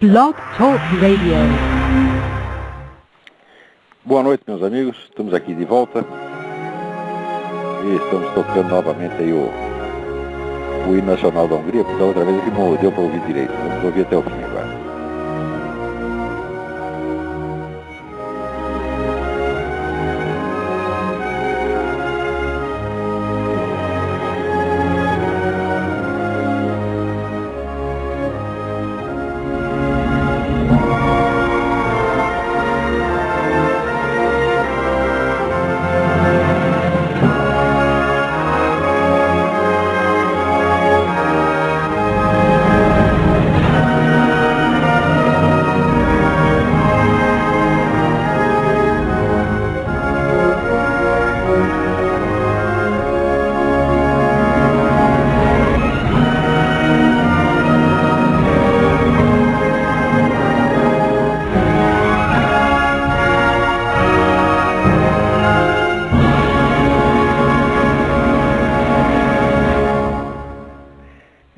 Blog Talk Radio. Boa noite, meus amigos. Estamos aqui de volta e estamos tocando novamente aí o hino nacional da Hungria, porque da outra vez que não deu para ouvir direito. Vamos ouvir até o fim agora.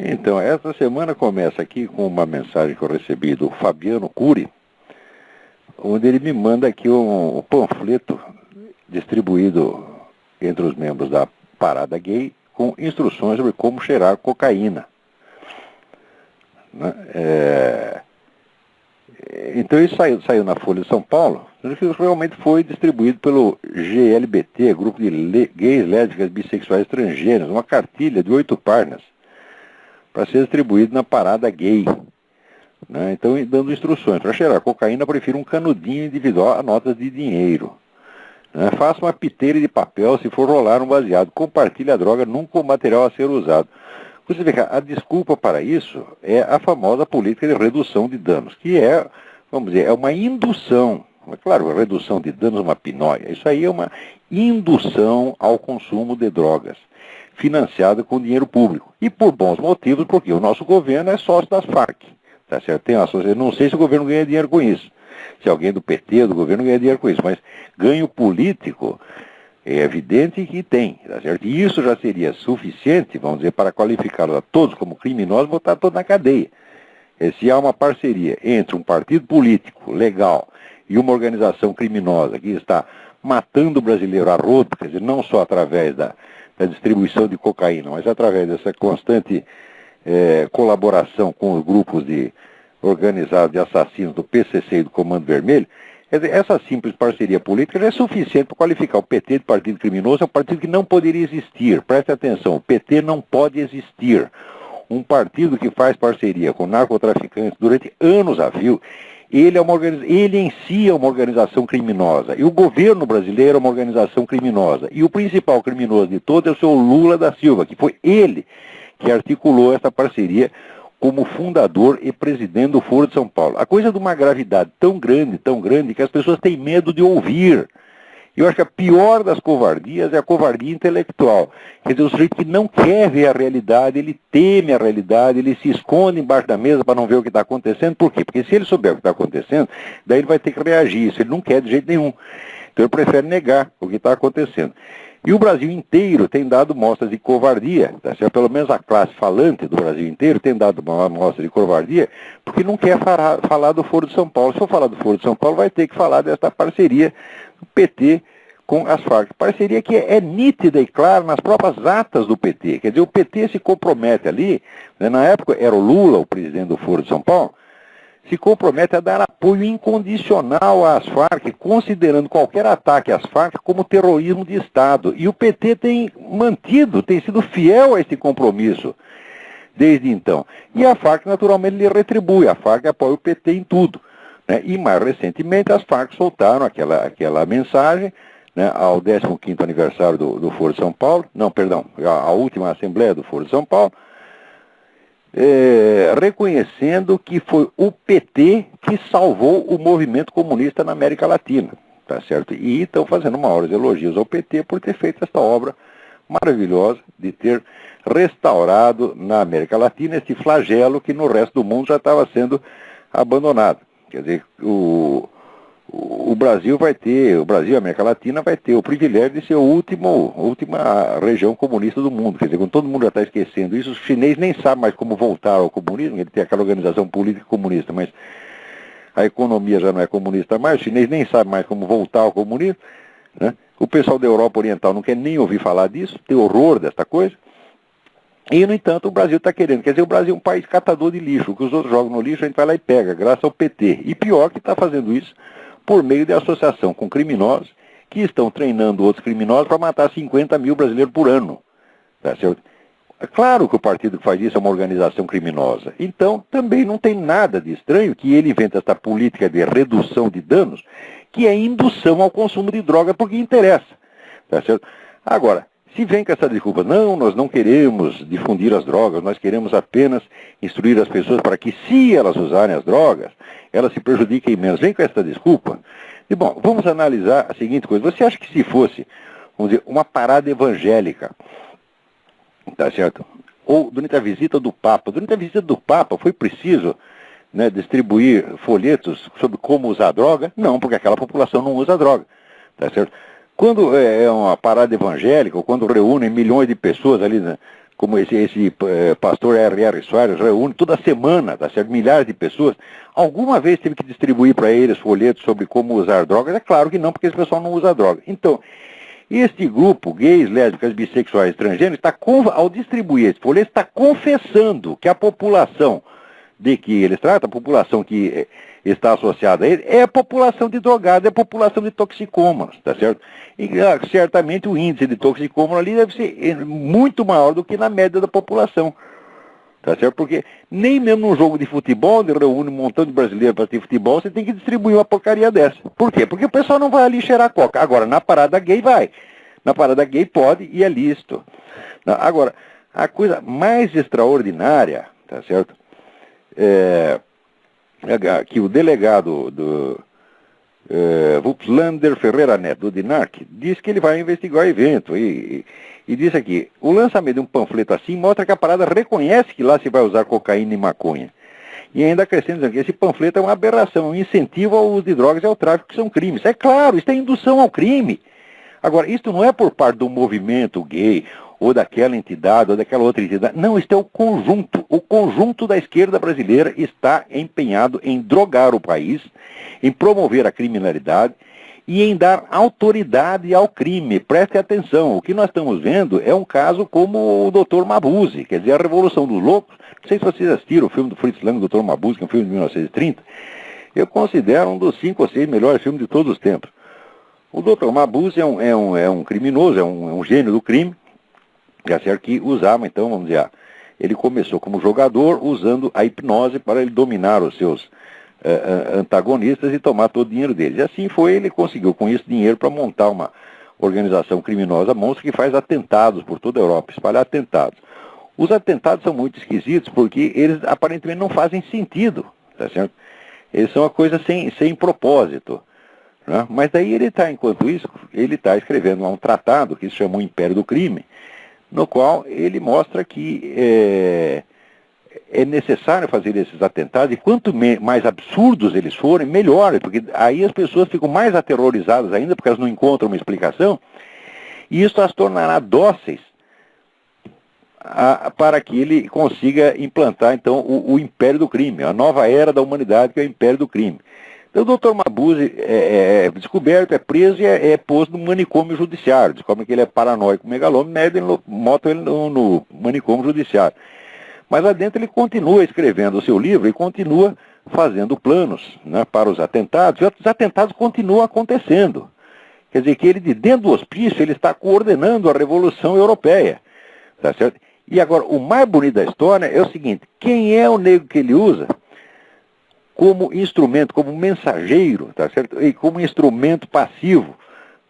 Então, essa semana começa aqui com uma mensagem que eu recebi do Fabiano Cury, onde ele me manda aqui um panfleto distribuído entre os membros da Parada Gay com instruções sobre como cheirar cocaína. Então isso saiu na Folha de São Paulo, que realmente foi distribuído pelo GLBT, Grupo de Gays, Lésbicas, Bissexuais Transgêneros, uma cartilha de 8 páginas, para ser distribuído na Parada Gay. Então, dando instruções. Para cheirar cocaína, prefiro um canudinho individual a notas de dinheiro. Faça uma piteira de papel se for rolar um baseado. Compartilhe a droga nunca o material a ser usado. Você vê que a desculpa para isso é a famosa política de redução de danos, que é, vamos dizer, é uma indução. Claro, a redução de danos é uma pinóia. Isso aí é uma indução ao consumo de drogas, financiada com dinheiro público. E por bons motivos, porque o nosso governo é sócio das Farc. Tá certo? Eu não sei se o governo ganha dinheiro com isso. Se alguém do PT, do governo, ganha dinheiro com isso. Mas ganho político é evidente que tem. Tá certo? E isso já seria suficiente, vamos dizer, para qualificá-los a todos como criminosos e botar todos na cadeia. Se há uma parceria entre um partido político legal e uma organização criminosa que está matando o brasileiro a rodo, quer dizer, não só através da distribuição de cocaína, mas através dessa constante colaboração com os grupos organizados de assassinos do PCC e do Comando Vermelho, essa simples parceria política já é suficiente para qualificar o PT de partido criminoso. É um partido que não poderia existir. Preste atenção, o PT não pode existir. Um partido que faz parceria com narcotraficantes durante anos a fio, ele em si é uma organização criminosa. E o governo brasileiro é uma organização criminosa. E o principal criminoso de todos é o senhor Lula da Silva, que foi ele que articulou essa parceria como fundador e presidente do Foro de São Paulo. A coisa é de uma gravidade tão grande, que as pessoas têm medo de ouvir. Eu acho que a pior das covardias é a covardia intelectual. Quer dizer, o sujeito que não quer ver a realidade, ele teme a realidade, ele se esconde embaixo da mesa para não ver o que está acontecendo. Por quê? Porque se ele souber o que está acontecendo, daí ele vai ter que reagir. Isso ele não quer de jeito nenhum. Então ele prefere negar o que está acontecendo. E o Brasil inteiro tem dado mostras de covardia, tá certo? Pelo menos a classe falante do Brasil inteiro tem dado uma mostra de covardia, porque não quer falar do Foro de São Paulo. Se for falar do Foro de São Paulo, vai ter que falar dessa parceria do PT com as Farc. Parceria que é nítida e clara nas próprias atas do PT. Quer dizer, o PT se compromete ali, na época era o Lula, o presidente do Foro de São Paulo, se compromete a dar apoio incondicional às Farc, considerando qualquer ataque às Farc como terrorismo de Estado. E o PT tem sido fiel a esse compromisso desde então. E a Farc, naturalmente, lhe retribui. A Farc apoia o PT em tudo. E mais recentemente, as Farc soltaram aquela mensagem, ao 15º aniversário do Foro de São Paulo, a última Assembleia do Foro de São Paulo, reconhecendo que foi o PT que salvou o movimento comunista na América Latina, tá certo? E estão fazendo maiores elogios ao PT por ter feito essa obra maravilhosa de ter restaurado na América Latina esse flagelo que no resto do mundo já estava sendo abandonado. Quer dizer, o o Brasil e a América Latina vai ter o privilégio de ser a última região comunista do mundo. Quer dizer, quando todo mundo já está esquecendo isso, os chineses nem sabem mais como voltar ao comunismo, ele tem aquela organização política comunista, mas a economia já não é comunista mais, os chineses nem sabem mais como voltar ao comunismo, né? O pessoal da Europa Oriental não quer nem ouvir falar disso, tem horror desta coisa. E, no entanto, o Brasil está querendo. Quer dizer, o Brasil é um país catador de lixo. O que os outros jogam no lixo, a gente vai lá e pega, graças ao PT. E pior que está fazendo isso por meio de associação com criminosos que estão treinando outros criminosos para matar 50 mil brasileiros por ano. Tá certo? É claro que o partido que faz isso é uma organização criminosa. Então, também não tem nada de estranho que ele invente essa política de redução de danos, que é indução ao consumo de droga porque interessa. Tá certo? Agora, se vem com essa desculpa, não, nós não queremos difundir as drogas, nós queremos apenas instruir as pessoas para que, se elas usarem as drogas, elas se prejudiquem menos. Vem com essa desculpa. E, bom, vamos analisar a seguinte coisa. Você acha que se fosse, vamos dizer, uma parada evangélica, tá certo? Ou durante a visita do Papa foi preciso, né, distribuir folhetos sobre como usar droga? Não, porque aquela população não usa droga, tá certo? Quando é uma parada evangélica, ou quando reúnem milhões de pessoas ali, né, como esse pastor R.R. Soares reúne toda semana, tá certo? Milhares de pessoas, alguma vez teve que distribuir para eles folhetos sobre como usar drogas? É claro que não, porque esse pessoal não usa droga. Então, este grupo, gays, lésbicas, bissexuais, transgêneros, ao distribuir esse folheto, está confessando que a população de que eles tratam, a população que está associada a ele, é a população de drogados, é a população de toxicômanos, tá certo? E certamente o índice de toxicômanos ali deve ser muito maior do que na média da população, tá certo? Porque nem mesmo num jogo de futebol, onde reúne um montão de brasileiros para ter futebol, você tem que distribuir uma porcaria dessa. Por quê? Porque o pessoal não vai ali cheirar coca. Agora, na parada gay vai. Na parada gay pode e é lícito. Agora, a coisa mais extraordinária, tá certo? Que o delegado do Wupslander Ferreira Neto, do DINARC, diz que ele vai investigar o evento e diz aqui, o lançamento de um panfleto assim mostra que a parada reconhece que lá se vai usar cocaína e maconha. E ainda acrescenta dizendo que esse panfleto é uma aberração, um incentivo ao uso de drogas e ao tráfico, que são crimes. É claro, isso é indução ao crime. Agora, isso não é por parte do movimento gay, ou daquela entidade, ou daquela outra entidade. Não, isso é o conjunto. O conjunto da esquerda brasileira está empenhado em drogar o país, em promover a criminalidade e em dar autoridade ao crime. Preste atenção, o que nós estamos vendo é um caso como o Dr. Mabuse, quer dizer, a Revolução dos Loucos. Não sei se vocês assistiram o filme do Fritz Lang, Dr. Mabuse, que é um filme de 1930. Eu considero um dos 5 ou 6 melhores filmes de todos os tempos. O Dr. Mabuse é um criminoso, é um gênio do crime, que usava, então, vamos dizer, ele começou como jogador usando a hipnose para ele dominar os seus antagonistas e tomar todo o dinheiro deles. E assim foi, ele conseguiu com isso dinheiro para montar uma organização criminosa monstra que faz atentados por toda a Europa, espalhar atentados. Os atentados são muito esquisitos porque eles aparentemente não fazem sentido, tá certo? Eles são uma coisa sem propósito. Né? Mas daí enquanto isso, ele está escrevendo um tratado que se chama O Império do Crime, no qual ele mostra que é necessário fazer esses atentados, e quanto mais absurdos eles forem, melhor, porque aí as pessoas ficam mais aterrorizadas ainda, porque elas não encontram uma explicação, e isso as tornará dóceis para que ele consiga implantar, então, o Império do Crime, a nova era da humanidade, que é o Império do Crime. Então o Dr. Mabuse é descoberto, é preso e é posto no manicômio judiciário. Descobre que ele é paranoico, megalômano, bota ele no manicômio judiciário. Mas lá dentro ele continua escrevendo o seu livro e continua fazendo planos, né, para os atentados. E os atentados continuam acontecendo. Quer dizer que ele, de dentro do hospício, ele está coordenando a Revolução Europeia. Tá certo? E agora, o mais bonito da história é o seguinte, quem é o negro que ele usa como instrumento, como mensageiro, tá certo? E como instrumento passivo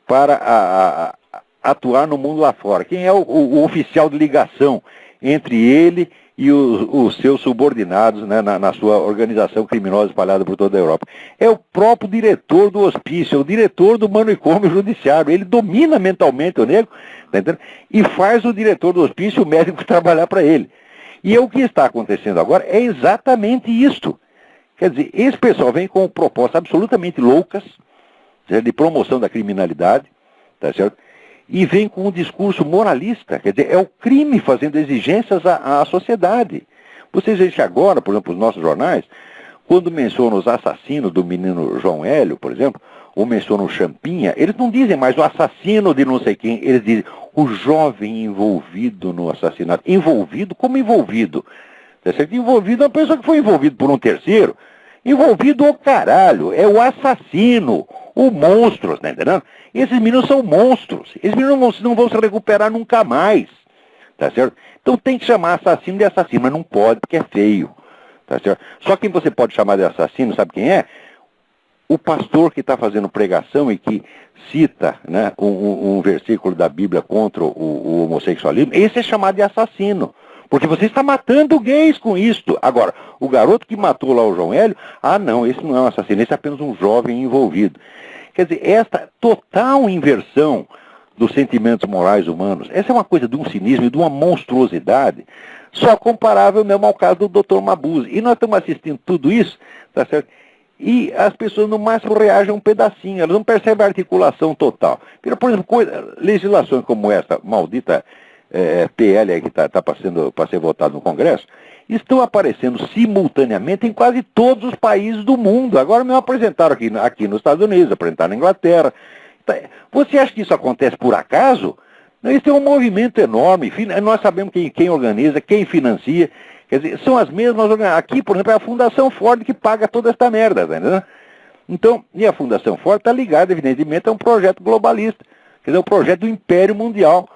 para atuar no mundo lá fora? Quem é o oficial de ligação entre ele e os seus subordinados, né, na sua organização criminosa espalhada por toda a Europa? É o próprio diretor do hospício, é o diretor do manicômio judiciário. Ele domina mentalmente o negro, tá entendendo? E faz o diretor do hospício, o médico, trabalhar para ele. E o que está acontecendo agora é exatamente isto. Quer dizer, esse pessoal vem com propostas absolutamente loucas, de promoção da criminalidade, tá certo? E vem com um discurso moralista, quer dizer, é o crime fazendo exigências à sociedade. Vocês veem que agora, por exemplo, os nossos jornais, quando mencionam os assassinos do menino João Hélio, por exemplo, ou mencionam o Champinha, eles não dizem mais o assassino de não sei quem, eles dizem o jovem envolvido no assassinato. Envolvido? Como envolvido? Tá certo? Envolvido é uma pessoa que foi envolvida por um terceiro. Envolvido o caralho, é o assassino, o monstro, tá entendendo? Esses meninos são monstros, esses meninos não vão se recuperar nunca mais, tá certo? Então tem que chamar assassino de assassino, mas não pode porque é feio, tá certo? Só quem você pode chamar de assassino, sabe quem é? O pastor que está fazendo pregação e que cita, né, um versículo da Bíblia contra o homossexualismo, esse é chamado de assassino. Porque você está matando gays com isto. Agora, o garoto que matou lá o João Hélio, não, esse não é um assassino, esse é apenas um jovem envolvido. Quer dizer, esta total inversão dos sentimentos morais humanos, essa é uma coisa de um cinismo e de uma monstruosidade, só comparável mesmo ao caso do Dr. Mabuse. E nós estamos assistindo tudo isso, tá certo? E as pessoas no máximo reagem um pedacinho, elas não percebem a articulação total. Por exemplo, legislações como essa maldita PL aí que está para ser votado no Congresso, estão aparecendo simultaneamente em quase todos os países do mundo. Agora me apresentaram aqui nos Estados Unidos, apresentaram na Inglaterra. Você acha que isso acontece por acaso? Isso é um movimento enorme. Nós sabemos quem organiza, quem financia. Quer dizer, são as mesmas organizações. Aqui, por exemplo, é a Fundação Ford que paga toda esta merda, tá entendendo? Então, e a Fundação Ford está ligada, evidentemente, a um projeto globalista. Quer dizer, um projeto do Império Mundial.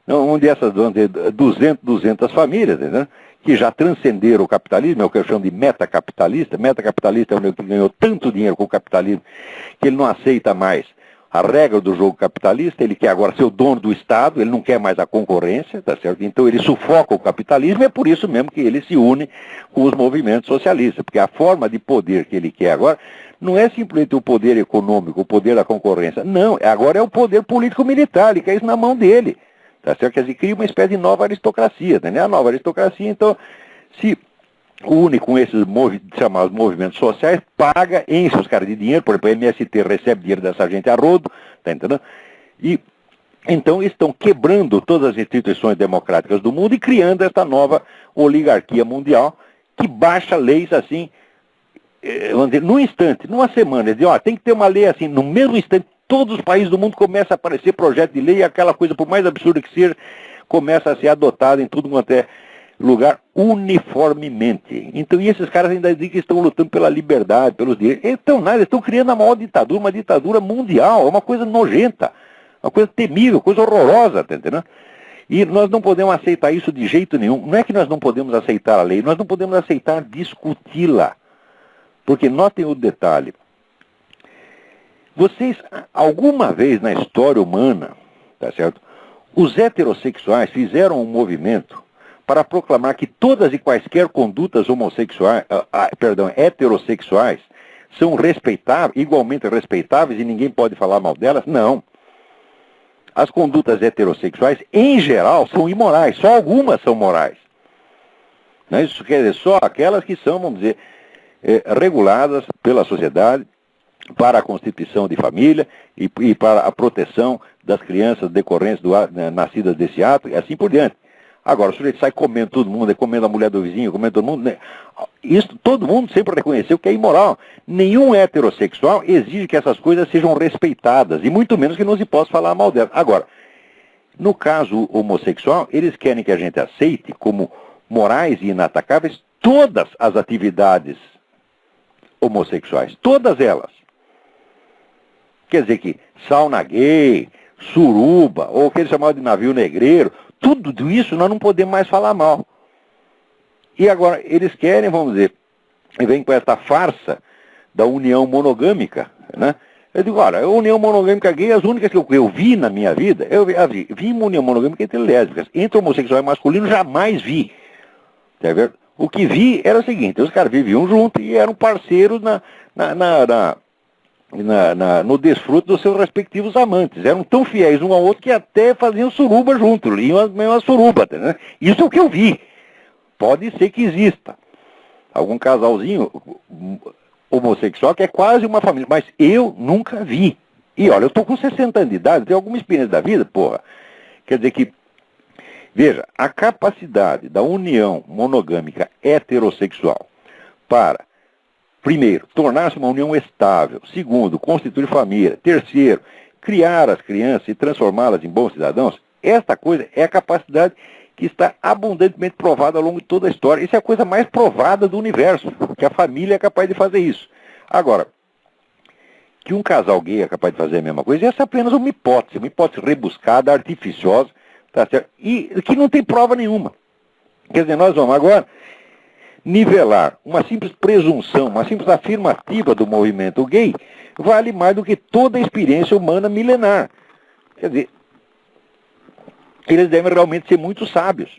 Onde essas 200 famílias, né, que já transcenderam o capitalismo, é o que eu chamo de metacapitalista. Metacapitalista é o que ganhou tanto dinheiro com o capitalismo que ele não aceita mais a regra do jogo capitalista, ele quer agora ser o dono do Estado, ele não quer mais a concorrência, tá certo? Então ele sufoca o capitalismo e é por isso mesmo que ele se une com os movimentos socialistas, porque a forma de poder que ele quer agora não é simplesmente o poder econômico, o poder da concorrência, não, agora é o poder político-militar, ele quer isso na mão dele. Tá certo? Quer dizer, cria uma espécie de nova aristocracia, né? A nova aristocracia, então, se une com esses chamados movimentos sociais, paga, enche os caras de dinheiro, por exemplo, a MST recebe dinheiro dessa gente a rodo, tá entendendo? E então estão quebrando todas as instituições democráticas do mundo e criando esta nova oligarquia mundial que baixa leis assim, vamos dizer, num instante, numa semana. Eles dizem, tem que ter uma lei assim, no mesmo instante. Todos os países do mundo começam a aparecer projeto de lei e aquela coisa, por mais absurda que seja, começa a ser adotada em tudo quanto é lugar uniformemente. Então, e esses caras ainda dizem que estão lutando pela liberdade, pelos direitos. Eles estão criando a maior ditadura, uma ditadura mundial, é uma coisa nojenta, uma coisa temível, coisa horrorosa, tá entendendo? E nós não podemos aceitar isso de jeito nenhum. Não é que nós não podemos aceitar a lei, nós não podemos aceitar discuti-la. Porque notem o detalhe. Vocês, alguma vez na história humana, tá certo? Os heterossexuais fizeram um movimento para proclamar que todas e quaisquer condutas heterossexuais são igualmente respeitáveis e ninguém pode falar mal delas? Não. As condutas heterossexuais, em geral, são imorais, só algumas são morais. Né? Isso quer dizer, só aquelas que são, vamos dizer, reguladas pela sociedade, para a constituição de família e para a proteção das crianças decorrentes nascidas desse ato e assim por diante. Agora, o sujeito sai comendo todo mundo, comendo a mulher do vizinho, comendo todo mundo. Né? Isso todo mundo sempre reconheceu que é imoral. Nenhum heterossexual exige que essas coisas sejam respeitadas, e muito menos que não se possa falar mal delas. Agora, no caso homossexual, eles querem que a gente aceite como morais e inatacáveis todas as atividades homossexuais, todas elas. Quer dizer que sauna gay, suruba, ou o que eles chamavam de navio negreiro, tudo isso nós não podemos mais falar mal. E agora, eles querem, vamos dizer, e vem com essa farsa da união monogâmica, né? Eu digo, olha, a união monogâmica gay, as únicas que eu vi na minha vida, eu vi uma união monogâmica entre lésbicas. Entre homossexual e masculino, jamais vi. Tá vendo? O que vi era o seguinte, os caras viviam juntos e eram parceiros no desfruto dos seus respectivos amantes. Eram tão fiéis um ao outro que até faziam suruba junto, iam uma suruba. Né? Isso é o que eu vi. Pode ser que exista algum casalzinho homossexual que é quase uma família, mas eu nunca vi. E olha, eu estou com 60 anos de idade, tenho alguma experiência da vida, porra. Quer dizer que, veja, a capacidade da união monogâmica heterossexual para, primeiro, tornar-se uma união estável, segundo, constituir família, terceiro, criar as crianças e transformá-las em bons cidadãos, esta coisa é a capacidade que está abundantemente provada ao longo de toda a história. Isso é a coisa mais provada do universo, que a família é capaz de fazer isso. Agora, que um casal gay é capaz de fazer a mesma coisa, essa é apenas uma hipótese rebuscada, artificiosa, tá certo? E que não tem prova nenhuma. Quer dizer, nós vamos agora nivelar uma simples presunção, uma simples afirmativa do movimento gay, vale mais do que toda a experiência humana milenar. Quer dizer, eles devem realmente ser muito sábios,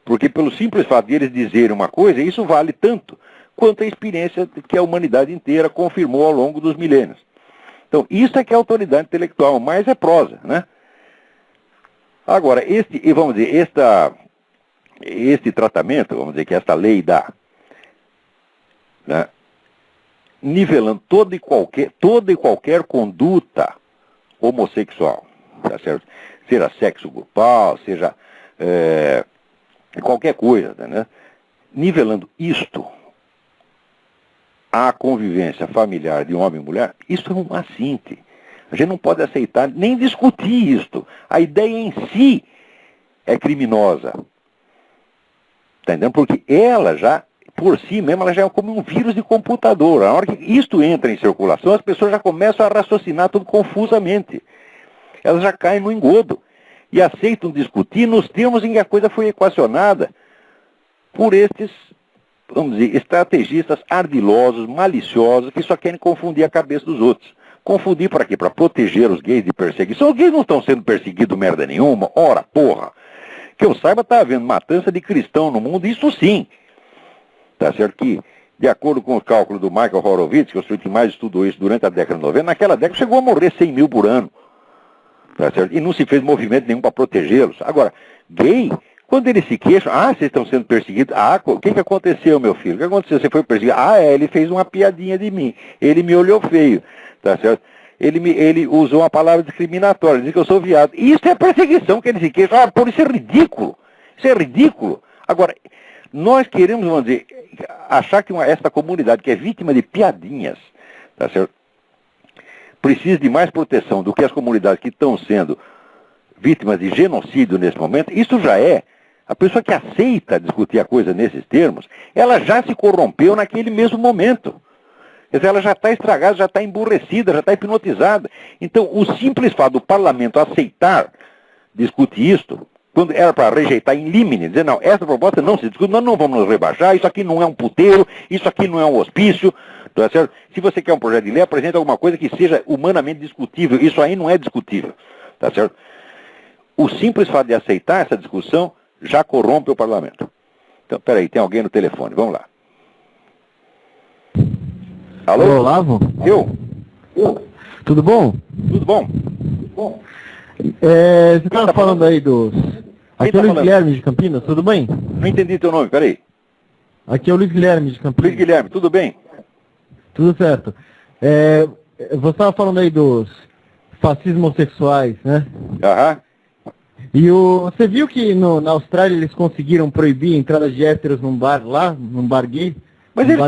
porque pelo simples fato de eles dizerem uma coisa, isso vale tanto quanto a experiência que a humanidade inteira confirmou ao longo dos milênios. Então, isso é que é autoridade intelectual, mais é prosa, né? Agora, este tratamento, vamos dizer que esta lei dá, né, nivelando toda e qualquer conduta homossexual, tá certo? Seja sexo grupal, seja qualquer coisa, né? Nivelando isto à convivência familiar de homem e mulher, isso é um assinte. A gente não pode aceitar nem discutir isto. A ideia em si é criminosa. Está entendendo? Porque ela já, por si mesma, ela já é como um vírus de computador. Na hora que isto entra em circulação, as pessoas já começam a raciocinar tudo confusamente. Elas já caem no engodo e aceitam discutir nos termos em que a coisa foi equacionada por estes, vamos dizer, estrategistas ardilosos, maliciosos, que só querem confundir a cabeça dos outros. Confundir para quê? Para proteger os gays de perseguição. Os gays não estão sendo perseguidos merda nenhuma. Ora, porra. Que eu saiba, está havendo matança de cristão no mundo, isso sim. Tá certo que, de acordo com o cálculo do Michael Horowitz, que é o senhor que mais estudou isso durante a década de 90, naquela década chegou a morrer 100 mil por ano. Tá certo? E não se fez movimento nenhum para protegê-los. Agora, gay, quando eles se queixam, vocês estão sendo perseguidos. O que aconteceu, meu filho? O que aconteceu? Você foi perseguido? Ele fez uma piadinha de mim. Ele me olhou feio. Tá certo? Ele usou uma palavra discriminatória, disse que eu sou viado. Isso é perseguição que ele se queixa. Por isso é ridículo. Isso é ridículo. Agora, nós queremos, vamos dizer, achar que esta comunidade que é vítima de piadinhas, tá certo? Precisa de mais proteção do que as comunidades que estão sendo vítimas de genocídio nesse momento. Isso já é. A pessoa que aceita discutir a coisa nesses termos, ela já se corrompeu naquele mesmo momento. Quer dizer, ela já está estragada, já está emburrecida, já está hipnotizada. Então, o simples fato do parlamento aceitar discutir isto, quando era para rejeitar em limine, dizer, não, essa proposta não se discute, nós não vamos nos rebaixar, isso aqui não é um puteiro, isso aqui não é um hospício, tá certo? Se você quer um projeto de lei, apresente alguma coisa que seja humanamente discutível, isso aí não é discutível, tá certo? O simples fato de aceitar essa discussão já corrompe o parlamento. Então, peraí, tem alguém no telefone, vamos lá. Alô? Olavo? Eu? Tudo bom? Tudo bom? Você estava falando aí dos... Aqui é o Luiz falando? Guilherme de Campinas, tudo bem? Não entendi teu nome, peraí. Aqui é o Luiz Guilherme de Campinas. Luiz Guilherme, tudo bem? Tudo certo. Você estava falando aí dos fascismos sexuais, né? Aham. E você viu que na Austrália eles conseguiram proibir a entrada de héteros num bar lá, num bar gay? Mas eles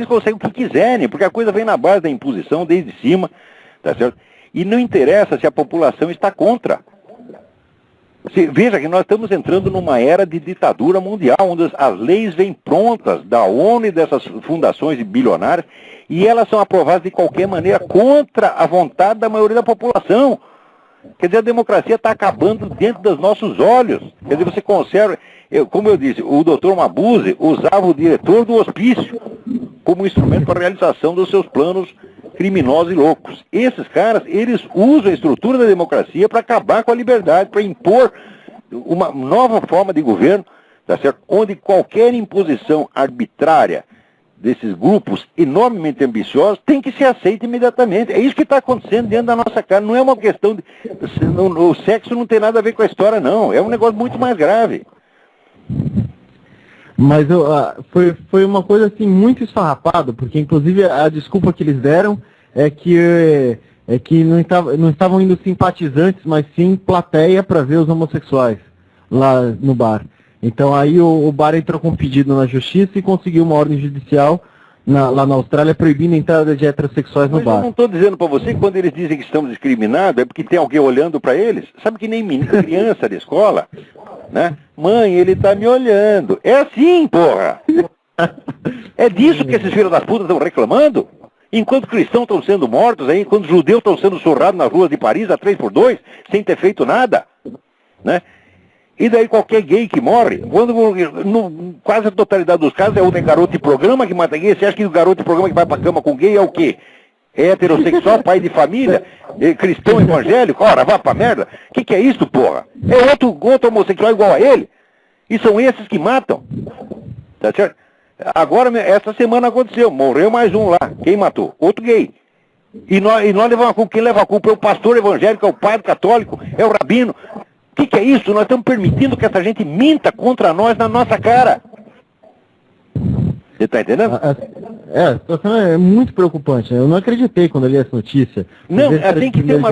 conseguem o que quiserem, porque a coisa vem na base da imposição, desde cima, tá certo? E não interessa se a população está contra. Veja que nós estamos entrando numa era de ditadura mundial, onde as leis vêm prontas da ONU e dessas fundações bilionárias, e elas são aprovadas de qualquer maneira contra a vontade da maioria da população. Quer dizer, a democracia está acabando dentro dos nossos olhos. Quer dizer, você conserva... como eu disse, o doutor Mabuse usava o diretor do hospício como instrumento para a realização dos seus planos criminosos e loucos. Esses caras, eles usam a estrutura da democracia para acabar com a liberdade, para impor uma nova forma de governo, tá certo? Onde qualquer imposição arbitrária desses grupos enormemente ambiciosos tem que ser aceita imediatamente. É isso que está acontecendo dentro da nossa cara. Não é uma questão de... O sexo não tem nada a ver com a história, não. É um negócio muito mais grave. Mas foi uma coisa assim muito esfarrapada, porque inclusive a desculpa que eles deram é que que não estavam indo simpatizantes, mas sim plateia para ver os homossexuais lá no bar. Então aí o bar entrou com um pedido na justiça e conseguiu uma ordem judicial lá na Austrália proibindo a entrada de heterossexuais no bar. Eu não estou dizendo para você que quando eles dizem que estamos discriminados é porque tem alguém olhando para eles. Sabe que nem criança da escola, né? Mãe, ele está me olhando. É assim, porra! É disso que esses filhos das putas estão reclamando? Enquanto cristãos estão sendo mortos aí, enquanto judeus estão sendo surrados nas ruas de Paris a 3x2, sem ter feito nada, né? E daí qualquer gay que morre, quando quase a totalidade dos casos é o garoto de programa que mata gay. Você acha que o garoto de programa que vai pra cama com gay é o quê? É heterossexual, pai de família, cristão evangélico? Ora, vá pra merda. Que é isso, porra? É outro homossexual igual a ele? E são esses que matam. Tá certo? Agora, essa semana aconteceu, morreu mais um lá. Quem matou? Outro gay. E nós levamos a culpa. Quem leva a culpa é o pastor evangélico, é o padre católico, é o rabino. O que é isso? Nós estamos permitindo que essa gente minta contra nós na nossa cara. Você está entendendo? A situação é muito preocupante. Eu não acreditei quando eu li essa notícia. Não, tem que ter uma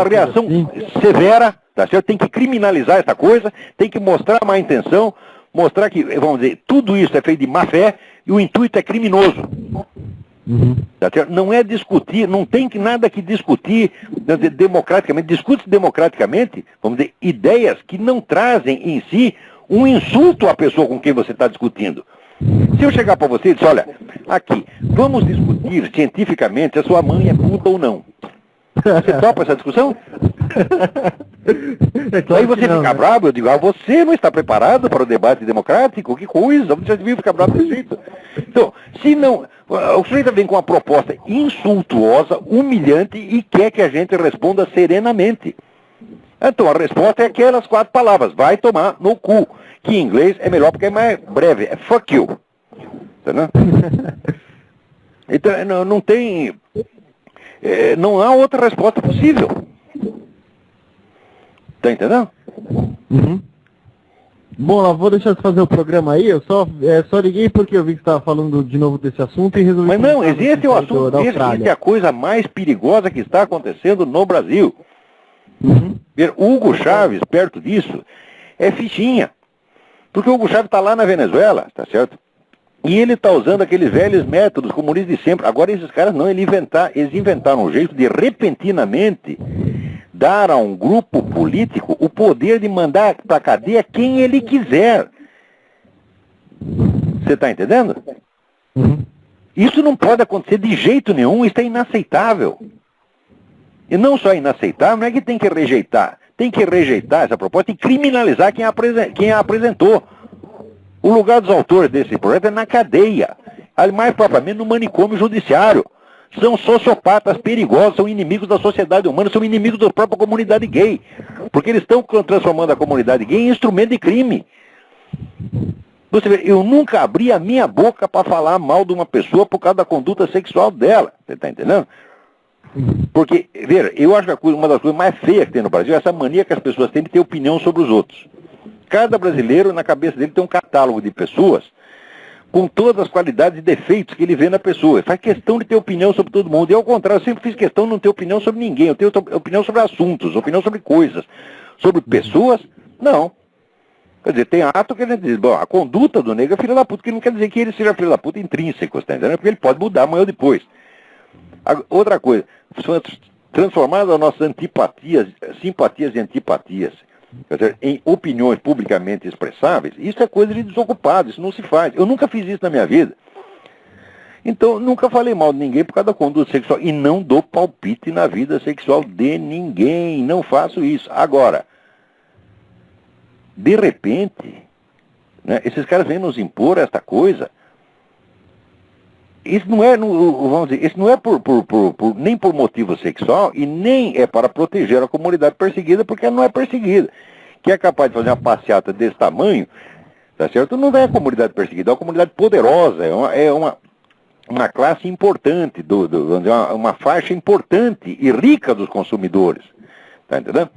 reação assim severa, tá certo? Tem que criminalizar essa coisa, tem que mostrar má intenção, mostrar que, vamos dizer, tudo isso é feito de má fé e o intuito é criminoso. Uhum. Tá certo? Não é discutir, não tem nada que discutir democraticamente. Discute democraticamente, vamos dizer, ideias que não trazem em si um insulto à pessoa com quem você está discutindo. Se eu chegar para você e dizer, olha, aqui, vamos discutir cientificamente se a sua mãe é puta ou não. Você topa essa discussão? Claro. Aí você fica bravo, eu digo, você não está preparado para o debate democrático? Que coisa, você devia ficar bravo desse jeito. Então, se não, o sujeito vem com uma proposta insultuosa, humilhante e quer que a gente responda serenamente. Então, a resposta é aquelas 4 palavras, vai tomar no cu, que em inglês é melhor porque é mais breve, é fuck you. Entendeu? Então, não tem... não há outra resposta possível. Tá entendendo? Uhum. Bom, eu vou deixar de fazer o programa aí, eu só liguei porque eu vi que você estava falando de novo desse assunto e resolvi... Mas não, esse é o assunto, esse é a coisa mais perigosa que está acontecendo no Brasil. Uhum. Hugo Chávez, perto disso, é fichinha. Porque o Hugo Chávez está lá na Venezuela, tá certo? E ele está usando aqueles velhos métodos comunistas de sempre. Agora esses caras não, eles inventaram um jeito de repentinamente dar a um grupo político o poder de mandar para a cadeia quem ele quiser. Você está entendendo? Uhum. Isso não pode acontecer de jeito nenhum, isso é inaceitável. E não só inaceitável, não é que tem que rejeitar. Tem que rejeitar essa proposta e criminalizar quem a apresentou. O lugar dos autores desse projeto é na cadeia. Mais propriamente no manicômio judiciário. São sociopatas perigosos, são inimigos da sociedade humana, são inimigos da própria comunidade gay. Porque eles estão transformando a comunidade gay em instrumento de crime. Você vê, eu nunca abri a minha boca para falar mal de uma pessoa por causa da conduta sexual dela. Você está entendendo? Porque, veja, eu acho que uma das coisas mais feias que tem no Brasil é essa mania que as pessoas têm de ter opinião sobre os outros. Cada brasileiro, na cabeça dele, tem um catálogo de pessoas com todas as qualidades e defeitos que ele vê na pessoa. Ele faz questão de ter opinião sobre todo mundo. E ao contrário, eu sempre fiz questão de não ter opinião sobre ninguém. Eu tenho opinião sobre assuntos, opinião sobre coisas. Sobre pessoas, não. Quer dizer, tem ato que a gente diz, bom, a conduta do negro é filho da puta, que não quer dizer que ele seja filho da puta intrínseco, tá entendendo? Porque ele pode mudar amanhã ou depois. Outra coisa, transformar as nossas antipatias, simpatias e antipatias, quer dizer, em opiniões publicamente expressáveis, isso é coisa de desocupado, isso não se faz. Eu nunca fiz isso na minha vida. Então, nunca falei mal de ninguém por causa da conduta sexual. E não dou palpite na vida sexual de ninguém. Não faço isso. Agora, de repente, né, esses caras vêm nos impor esta coisa. Isso não é, vamos dizer, isso não é nem por motivo sexual e nem é para proteger a comunidade perseguida, porque ela não é perseguida. Quem é capaz de fazer uma passeata desse tamanho, tá certo? Não é a comunidade perseguida, é uma comunidade poderosa, é uma classe importante, vamos dizer, uma faixa importante e rica dos consumidores. Tá entendendo?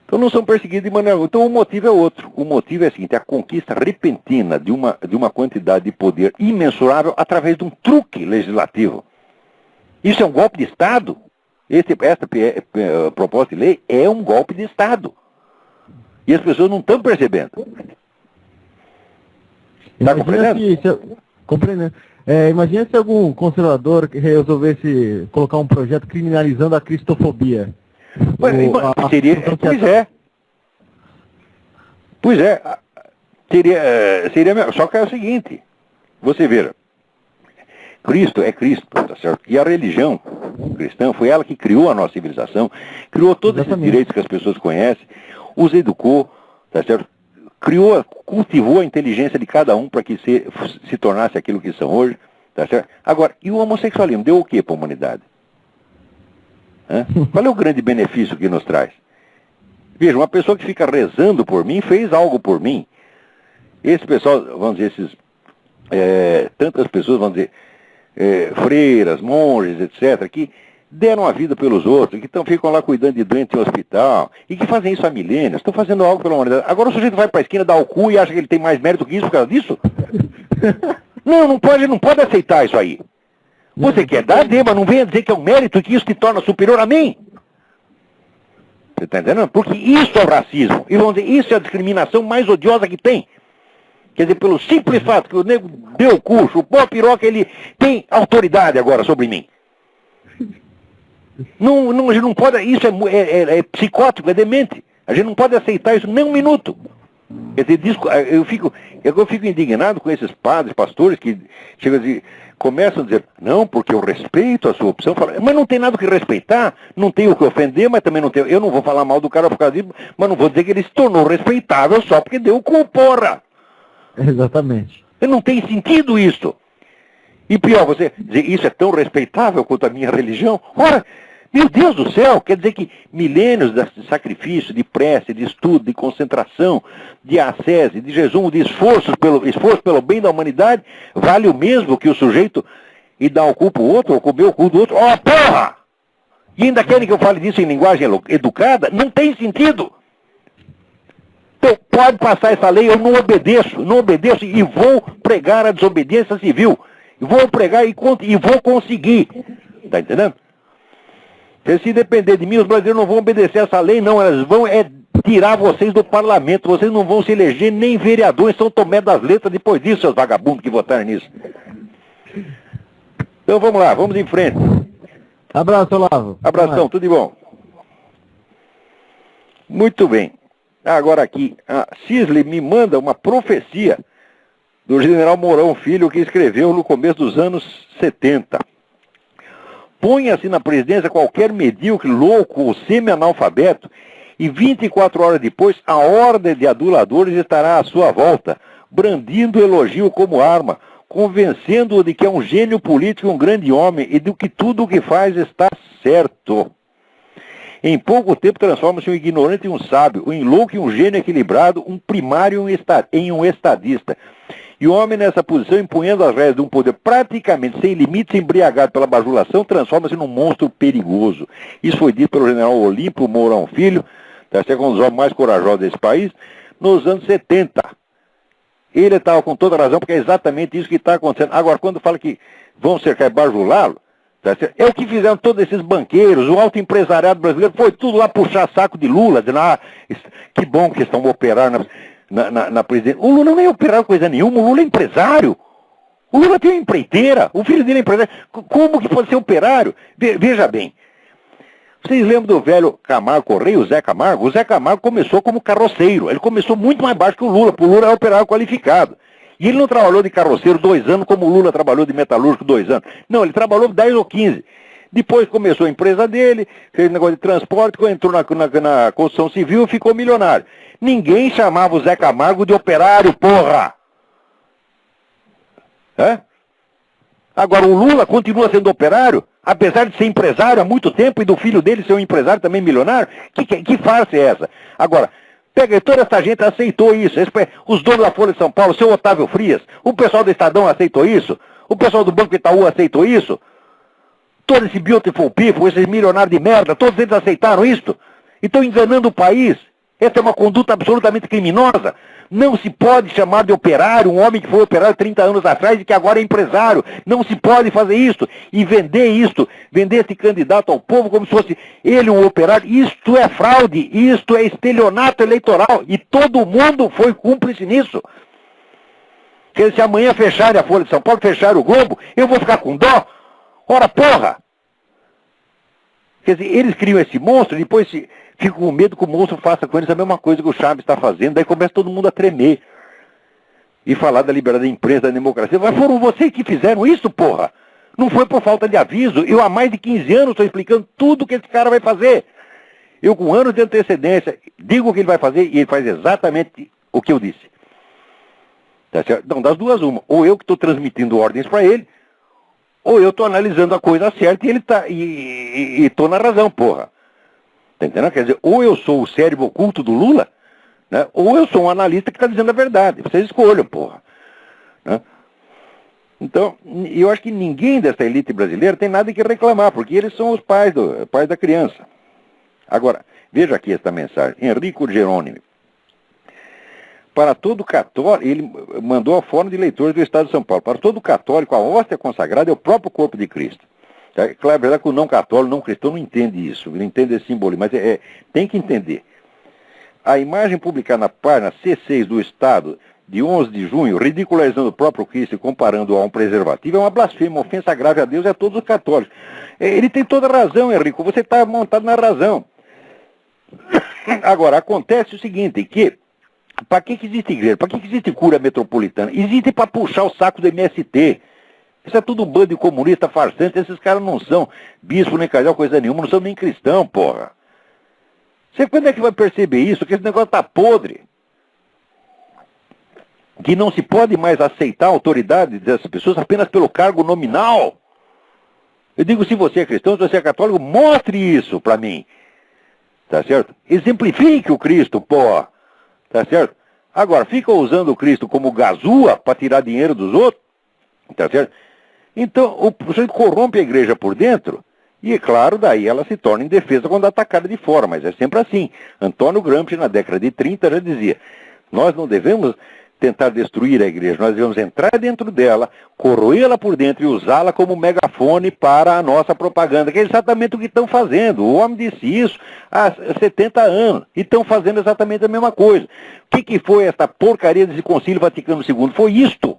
Então não são perseguidos de maneira... Então o motivo é outro. O motivo é o seguinte, a conquista repentina de uma quantidade de poder imensurável através de um truque legislativo. Isso é um golpe de Estado? Essa proposta de lei é um golpe de Estado. E as pessoas não estão percebendo. Está compreendendo? Compreendendo. Imagina se algum conservador resolvesse colocar um projeto criminalizando a cristofobia. Pois é. Seria. Só que é o seguinte. Você vê, Cristo é Cristo, tá certo? E a religião cristã foi ela que criou a nossa civilização, criou todos esses direitos que as pessoas conhecem, os educou, tá certo? Cultivou a inteligência de cada um para que se tornasse aquilo que são hoje, tá certo? Agora, e o homossexualismo deu o que para a humanidade? Qual é o grande benefício que nos traz? Veja, uma pessoa que fica rezando por mim fez algo por mim. Esse pessoal, vamos dizer, tantas pessoas, vamos dizer, freiras, monges, etc., que deram a vida pelos outros, que ficam lá cuidando de doentes em hospital, e que fazem isso há milênios, estão fazendo algo pela humanidade. Agora o sujeito vai para a esquina, dá o cu e acha que ele tem mais mérito que isso por causa disso? Não pode aceitar isso aí. Você quer dar, mas não venha dizer que é um mérito, que isso te torna superior a mim. Você está entendendo? Porque isso é o racismo. E vamos dizer, isso é a discriminação mais odiosa que tem. Quer dizer, pelo simples fato que o nego deu o cu, chupou a piroca, ele tem autoridade agora sobre mim. A gente não pode, isso é psicótico, é demente. A gente não pode aceitar isso nem um minuto. Quer dizer, eu fico indignado com esses padres, pastores, que chegam a dizer, começam a dizer, não, porque eu respeito a sua opção. Mas não tem nada o que respeitar, não tem o que ofender, mas também não tem. Eu não vou falar mal do cara por causa disso, mas não vou dizer que ele se tornou respeitável só porque deu o cu, porra. Exatamente. Não tem sentido isso. E pior, você dizer, isso é tão respeitável quanto a minha religião? Ora, meu Deus do céu, quer dizer que milênios de sacrifício, de prece, de estudo, de concentração, de ascese, de jejum, de esforço pelo bem da humanidade, vale o mesmo que o sujeito ir dar o cu pro outro, ou comer o cu do outro? Ó, porra! E ainda querem que eu fale disso em linguagem educada? Não tem sentido. Então, pode passar essa lei, eu não obedeço e vou pregar a desobediência civil. Vou pregar e vou conseguir. Tá entendendo? Se depender de mim, os brasileiros não vão obedecer essa lei, não. Elas vão tirar vocês do parlamento. Vocês não vão se eleger nem vereador em São Tomé das Letras depois disso, seus vagabundos que votaram nisso. Então vamos lá, vamos em frente. Abraço, Olavo. Abração, tudo de bom. Muito bem. Agora aqui, a Cisley me manda uma profecia do general Mourão Filho, que escreveu no começo dos anos 70. Ponha-se na presidência qualquer medíocre, louco ou semi-analfabeto, e 24 horas depois a ordem de aduladores estará à sua volta, brandindo o elogio como arma, convencendo-o de que é um gênio político e um grande homem, e de que tudo o que faz está certo. Em pouco tempo transforma-se um ignorante em um sábio, um louco em um gênio equilibrado, um primário em um estadista. E o homem nessa posição, empunhando as rédeas de um poder praticamente sem limites, embriagado pela bajulação, transforma-se num monstro perigoso. Isso foi dito pelo general Olímpio Mourão Filho, que é um dos homens mais corajosos desse país, nos anos 70. Ele estava com toda razão, porque é exatamente isso que está acontecendo. Agora, quando fala que vão cercar e bajulá-lo, é o que fizeram todos esses banqueiros, o alto empresariado brasileiro, foi tudo lá puxar saco de Lula, dizendo, que bom que estão operando na presidência. O Lula não é operar coisa nenhuma, o Lula é empresário. O Lula tem uma empreiteira, o filho dele é empresário. Como que pode ser operário? Veja bem, vocês lembram do velho Camargo Correia, o Zé Camargo? O Zé Camargo começou como carroceiro, ele começou muito mais baixo que o Lula, porque o Lula é operário qualificado. E ele não trabalhou de carroceiro 2 anos, como o Lula trabalhou de metalúrgico 2 anos. Não, ele trabalhou 10 ou 15. Depois começou a empresa dele, fez negócio de transporte, entrou na construção civil e ficou milionário. Ninguém chamava o Zé Camargo de operário, porra! Agora, o Lula continua sendo operário, apesar de ser empresário há muito tempo e do filho dele ser um empresário também milionário. Que farsa é essa? Agora, pega, toda essa gente aceitou isso. Os donos da Folha de São Paulo, o seu Otávio Frias, o pessoal do Estadão aceitou isso, o pessoal do Banco Itaú aceitou isso, todo esse beautiful people, esses milionários de merda, todos eles aceitaram isso. E estão enganando o país. Essa é uma conduta absolutamente criminosa. Não se pode chamar de operário um homem que foi operário 30 anos atrás e que agora é empresário. Não se pode fazer isso e vender isto, vender esse candidato ao povo como se fosse ele um operário. Isto é fraude, isto é estelionato eleitoral e todo mundo foi cúmplice nisso. Quer dizer, se amanhã fecharem a Folha de São Paulo, fecharem o Globo, eu vou ficar com dó? Ora, porra! Quer dizer, eles criam esse monstro e depois ficam com medo que o monstro faça com eles a mesma coisa que o Chaves está fazendo, daí começa todo mundo a tremer. E falar da liberdade da imprensa, da democracia. Mas foram vocês que fizeram isso, porra! Não foi por falta de aviso. Eu há mais de 15 anos estou explicando tudo que esse cara vai fazer. Eu com anos de antecedência digo o que ele vai fazer e ele faz exatamente o que eu disse. Tá certo? Então, das duas uma. Ou eu que estou transmitindo ordens para ele, ou eu estou analisando a coisa certa e ele tá e estou na razão, porra. Tá entendendo? Quer dizer, ou eu sou o cérebro oculto do Lula, né? Ou eu sou um analista que está dizendo a verdade. Vocês escolham, porra. Né? Então, eu acho que ninguém dessa elite brasileira tem nada que reclamar, porque eles são os pais da criança. Agora, veja aqui esta mensagem. Enrico Jerônimo. Para todo católico, ele mandou a forma de leitores do Estado de São Paulo. Para todo católico, a hóstia consagrada é o próprio corpo de Cristo. É claro, é verdade que o não católico, não cristão, não entende isso, não entende esse simbolismo, mas tem que entender. A imagem publicada na página C6 do Estado, de 11 de junho, ridicularizando o próprio Cristo e comparando-o a um preservativo, é uma blasfêmia, uma ofensa grave a Deus e a todos os católicos. Ele tem toda a razão, Henrico, você está montado na razão. Agora, acontece o seguinte, que para que existe igreja? Para que existe cura metropolitana? Existe para puxar o saco do MST. Isso é tudo um bando de comunista farsante. Esses caras não são bispo nem cardeal, coisa nenhuma. Não são nem cristão, porra. Você quando é que vai perceber isso? Que esse negócio tá podre. Que não se pode mais aceitar a autoridade dessas pessoas apenas pelo cargo nominal. Eu digo, se você é cristão, se você é católico, mostre isso para mim. Tá certo? Exemplifique o Cristo, porra. Tá certo? Agora, fica usando o Cristo como gazua para tirar dinheiro dos outros? Tá certo? Então, o sujeito corrompe a igreja por dentro e, é claro, daí ela se torna indefesa quando é atacada de fora, mas é sempre assim. Antônio Gramsci, na década de 30, já dizia, nós não devemos tentar destruir a igreja, nós devemos entrar dentro dela, corroê-la por dentro e usá-la como megafone para a nossa propaganda, que é exatamente o que estão fazendo. O homem disse isso há 70 anos e estão fazendo exatamente a mesma coisa. O que foi essa porcaria desse Concílio Vaticano II? Foi isto.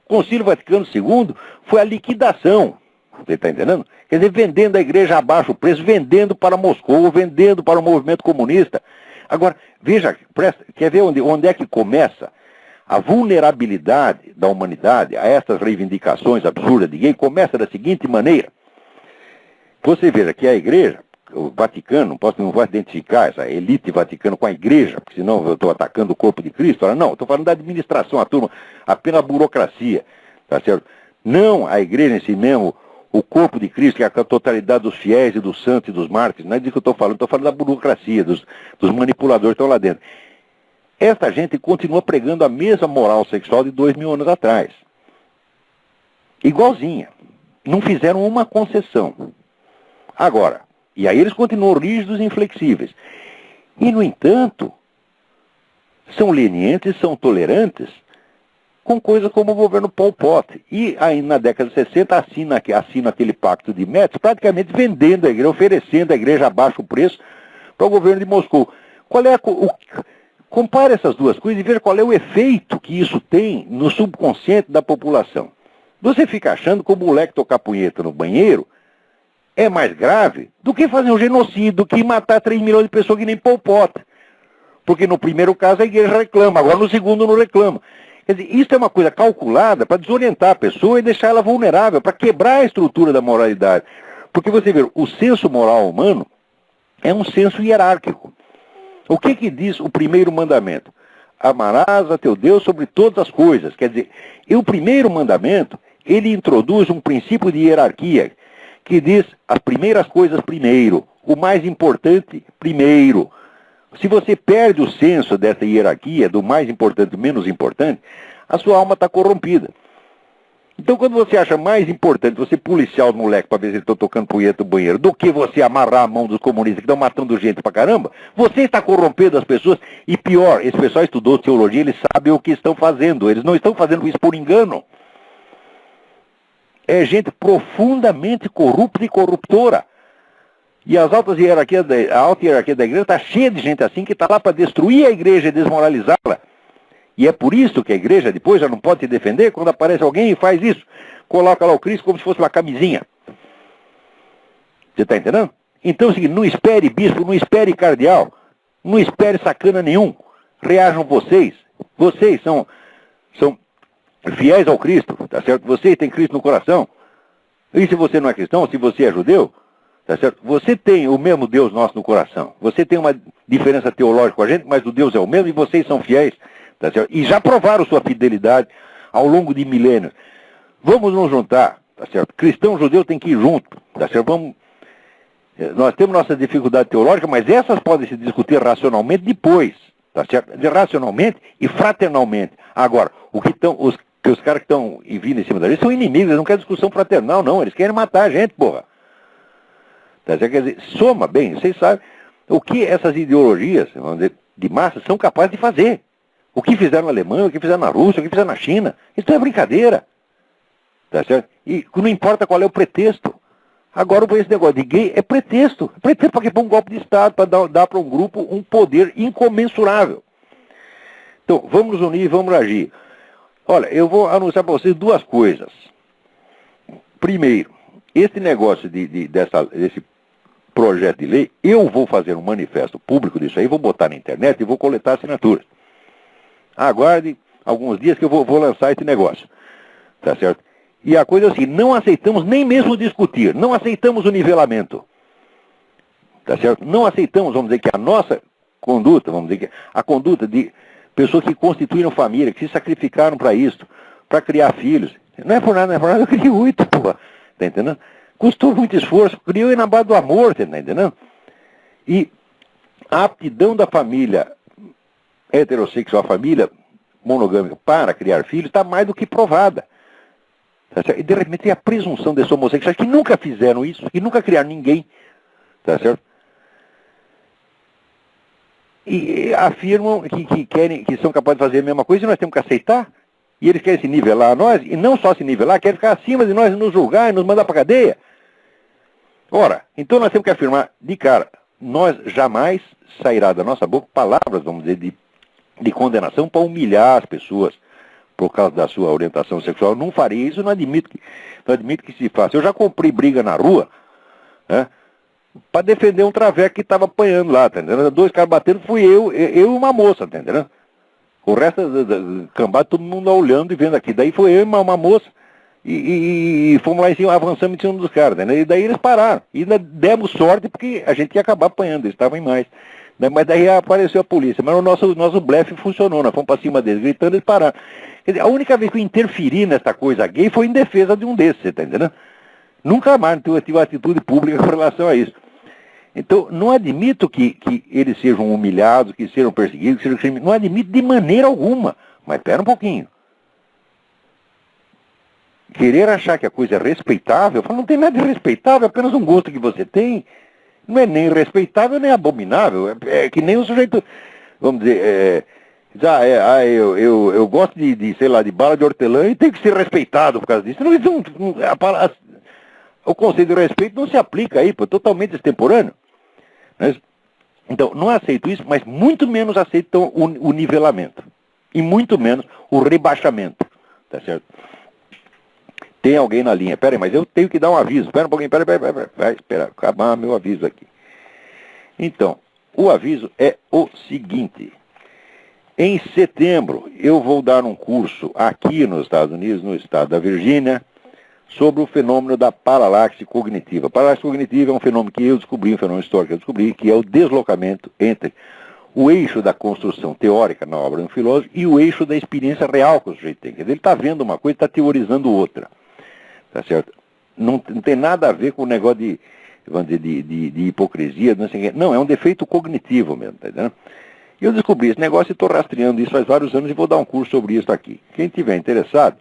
O Concílio Vaticano II foi a liquidação. Você está entendendo? Quer dizer, vendendo a igreja a baixo preço, vendendo para Moscou, vendendo para o movimento comunista. Agora, veja, quer ver onde é que começa? A vulnerabilidade da humanidade a essas reivindicações absurdas de gay começa da seguinte maneira. Você veja que a igreja, o Vaticano, não vou identificar essa elite vaticana com a igreja, porque senão eu estou atacando o corpo de Cristo. Ora, não, estou falando da administração, a turma, apenas a burocracia, tá certo? Não a igreja em si mesmo, o corpo de Cristo, que é a totalidade dos fiéis e dos santos e dos mártires. Não é disso que eu estou falando da burocracia, dos manipuladores que estão lá dentro. Esta gente continua pregando a mesma moral sexual de 2000 anos atrás. Igualzinha. Não fizeram uma concessão. Agora, e aí eles continuam rígidos e inflexíveis. E, no entanto, são lenientes, são tolerantes com coisas como o governo Pol Pot. E aí, na década de 60, assina aquele pacto de Metz, praticamente vendendo a igreja, oferecendo a igreja a baixo preço para o governo de Moscou. Qual é Compare essas duas coisas e veja qual é o efeito que isso tem no subconsciente da população. Você fica achando que o moleque tocar punheta no banheiro é mais grave do que fazer um genocídio, do que matar 3 milhões de pessoas que nem Pol Pot. Porque no primeiro caso a igreja reclama, agora no segundo não reclama. Quer dizer, isso é uma coisa calculada para desorientar a pessoa e deixar ela vulnerável, para quebrar a estrutura da moralidade. Porque você vê, o senso moral humano é um senso hierárquico. O que diz o primeiro mandamento? Amarás a teu Deus sobre todas as coisas. Quer dizer, o primeiro mandamento, ele introduz um princípio de hierarquia, que diz as primeiras coisas primeiro, o mais importante primeiro. Se você perde o senso dessa hierarquia, do mais importante e menos importante, a sua alma está corrompida. Então, quando você acha mais importante você policiar os moleques para ver se eles estão tocando punheta no banheiro do que você amarrar a mão dos comunistas que estão matando gente pra caramba, você está corrompendo as pessoas. E pior, esse pessoal estudou teologia, eles sabem o que estão fazendo. Eles não estão fazendo isso por engano. É gente profundamente corrupta e corruptora. E a alta hierarquia da igreja está cheia de gente assim que está lá para destruir a igreja e desmoralizá-la. E é por isso que a igreja depois já não pode se defender quando aparece alguém e faz isso. Coloca lá o Cristo como se fosse uma camisinha. Você está entendendo? Então é o seguinte, não espere bispo, não espere cardeal, não espere sacana nenhum. Reajam vocês. Vocês são fiéis ao Cristo, tá certo? Vocês têm Cristo no coração. E se você não é cristão, se você é judeu, tá certo? Você tem o mesmo Deus nosso no coração. Você tem uma diferença teológica com a gente, mas o Deus é o mesmo e vocês são fiéis. Tá certo? E já provaram sua fidelidade ao longo de milênios. Vamos nos juntar, tá certo? Cristão e judeu tem que ir junto, tá certo? Nós temos nossas dificuldades teológicas, mas essas podem se discutir racionalmente depois, tá certo? Racionalmente e fraternalmente. Agora, os caras que estão vindo em cima da gente são inimigos, eles não querem discussão fraternal, não, eles querem matar a gente, porra. Tá certo? Quer dizer, soma bem, vocês sabem o que essas ideologias, vamos dizer, de massa são capazes de fazer. O que fizeram na Alemanha, o que fizeram na Rússia, o que fizeram na China. Isso é brincadeira. Tá certo? E não importa qual é o pretexto. Agora esse negócio de gay é pretexto. É pretexto para que para um golpe de Estado, para dar para um grupo um poder incomensurável. Então, vamos nos unir, vamos agir. Olha, eu vou anunciar para vocês duas coisas. Primeiro, esse negócio desse projeto de lei, eu vou fazer um manifesto público disso aí, vou botar na internet e vou coletar assinaturas. Aguarde alguns dias que eu vou lançar esse negócio. Tá certo? E a coisa é assim, não aceitamos nem mesmo discutir, não aceitamos o nivelamento. Tá certo? Não aceitamos, vamos dizer, que a nossa conduta, vamos dizer, que a conduta de pessoas que constituíram família, que se sacrificaram para isso, para criar filhos. Não é por nada, eu criei 8, porra. Tá entendendo? Custou muito esforço, criou na base do amor, tá entendendo? E a aptidão da família heterossexual, a família monogâmica para criar filhos está mais do que provada. Tá certo? E de repente tem a presunção desses homossexuais que nunca fizeram isso, que nunca criaram ninguém. Tá certo? E afirmam que são capazes de fazer a mesma coisa e nós temos que aceitar. E eles querem se nivelar a nós, e não só se nivelar, querem ficar acima de nós, nos julgar e nos mandar para a cadeia. Ora, então nós temos que afirmar de cara, nós jamais sairá da nossa boca palavras, vamos dizer, de condenação para humilhar as pessoas por causa da sua orientação sexual. Eu não farei isso, não admito que se faça. Eu já comprei briga na rua, né, para defender um traveco que estava apanhando lá, tá entendendo? 2 caras batendo, fui eu e uma moça, tá entendendo? O resto da cambada, todo mundo olhando e vendo aqui. Daí foi eu e uma moça e fomos lá em cima, avançamos em cima dos caras, tá entendendo? E daí eles pararam. E demos sorte porque a gente ia acabar apanhando, eles estavam em mais. Mas daí apareceu a polícia. Mas o nosso blefe funcionou, nós fomos para cima deles, gritando, eles pararam. Quer dizer, a única vez que eu interferi nessa coisa gay foi em defesa de um desses, você tá entendendo? Nunca mais eu tive uma atitude pública com relação a isso. Então, não admito que eles sejam humilhados, que sejam perseguidos, que sejam criminosos. Não admito de maneira alguma. Mas espera um pouquinho. Querer achar que a coisa é respeitável, eu falo, não tem nada de respeitável, é apenas um gosto que você tem. Não é nem respeitável, nem abominável. É que nem o sujeito, vamos dizer, eu gosto sei lá, de bala de hortelã e tem que ser respeitado por causa disso. O conceito de respeito não se aplica aí, pô, totalmente extemporâneo. Então, não aceito isso, mas muito menos aceito o nivelamento. E muito menos o rebaixamento. Tá certo? Tem alguém na linha. Pera aí, mas eu tenho que dar um aviso. Espera um pouquinho, vai, espera, acabar meu aviso aqui. Então, o aviso é o seguinte. Em setembro, eu vou dar um curso aqui nos Estados Unidos, no estado da Virgínia, sobre o fenômeno da paralaxe cognitiva. A paralaxe cognitiva é um fenômeno que eu descobri, um fenômeno histórico que eu descobri, que é o deslocamento entre o eixo da construção teórica na obra do filósofo e o eixo da experiência real que o sujeito tem. Quer dizer, ele está vendo uma coisa e está teorizando outra. Tá certo? Não tem nada a ver com o negócio de hipocrisia, não sei o quê. Não, é um defeito cognitivo mesmo, tá entendendo? E eu descobri esse negócio e estou rastreando isso faz vários anos e vou dar um curso sobre isso aqui. Quem tiver interessado,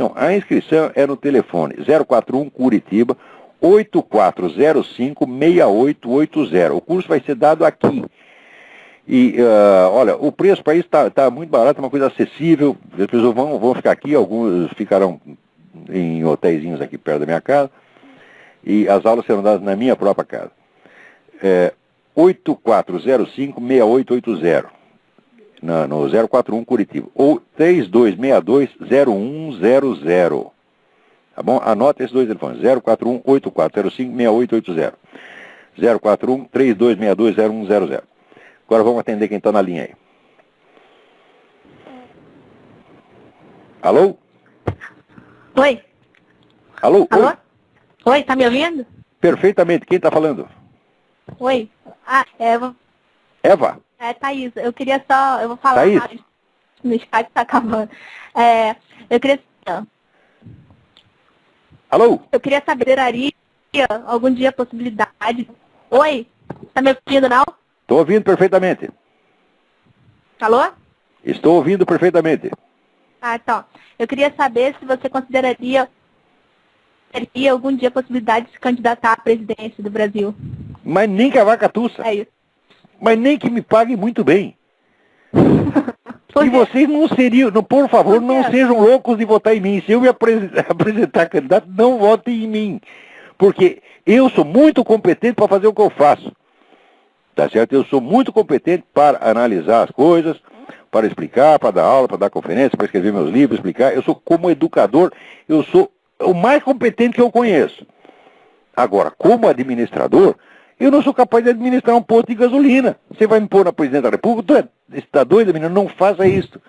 Então, a inscrição é no telefone 041 Curitiba 8405-6880. O curso vai ser dado aqui. E, olha, o preço para isso está muito barato, é uma coisa acessível. As pessoas vão ficar aqui, alguns ficarão em hotéisinhos aqui perto da minha casa. E as aulas serão dadas na minha própria casa. 8405-6880. No 041 Curitiba. Ou 3262-0100. Tá bom? Anota esses dois telefones. 041-8405-6880. 041-3262-0100. Agora vamos atender quem está na linha aí. Alô? Oi. Alô? Alô? Oi? Oi, tá me ouvindo? Perfeitamente. Quem está falando? Oi. Eva. Eva? Thaís. Eu queria só... Eu vou falar... Thaís? No Skype tá acabando. Eu queria... Alô? Eu queria saber, haria algum dia a possibilidade... Oi? Tá me ouvindo, não? Estou ouvindo perfeitamente. Alô? Estou ouvindo perfeitamente. Então. Eu queria saber se você consideraria teria algum dia a possibilidade de se candidatar à presidência do Brasil. Mas nem que a vaca tussa. É isso. Mas nem que me pague muito bem. Por E quê? vocês não seriam, por favor, Por quê? não sejam loucos de votar em mim. Se eu me apresentar candidato, não votem em mim. Porque eu sou muito competente para fazer o que eu faço. Tá certo? Eu sou muito competente para analisar as coisas, para explicar, para dar aula, para dar conferência, para escrever meus livros, explicar. Eu sou, como educador, eu sou o mais competente que eu conheço. Agora, como administrador, eu não sou capaz de administrar um posto de gasolina. Você vai me pôr na presidente da República? Você está doido, menino? Não faça isso.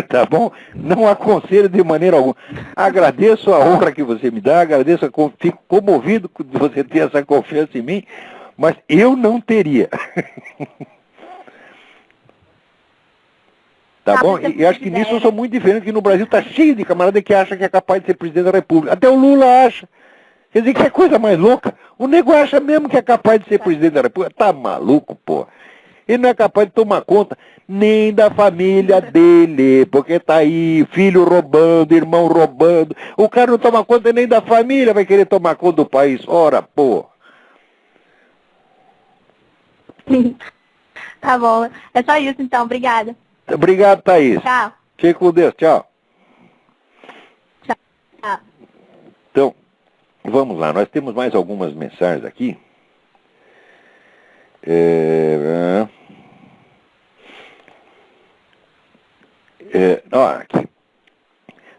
Tá bom? Não aconselho de maneira alguma. Agradeço a honra que você me dá, fico comovido de você ter essa confiança em mim, mas eu não teria. Tá bom? E acho que nisso eu sou muito diferente, que no Brasil está cheio de camarada que acha que é capaz de ser presidente da República. Até o Lula acha. Quer dizer, que é coisa mais louca. O nego acha mesmo que é capaz de ser presidente da República. Tá maluco, pô. Ele não é capaz de tomar conta nem da família dele, porque tá aí, filho roubando, irmão roubando. O cara não toma conta nem da família, vai querer tomar conta do país. Ora, pô. Tá bom. É só isso, então. Obrigada. Obrigado, Thaís. Tchau. Fique com Deus. Tchau. Tchau. Então, vamos lá. Nós temos mais algumas mensagens aqui. Aqui.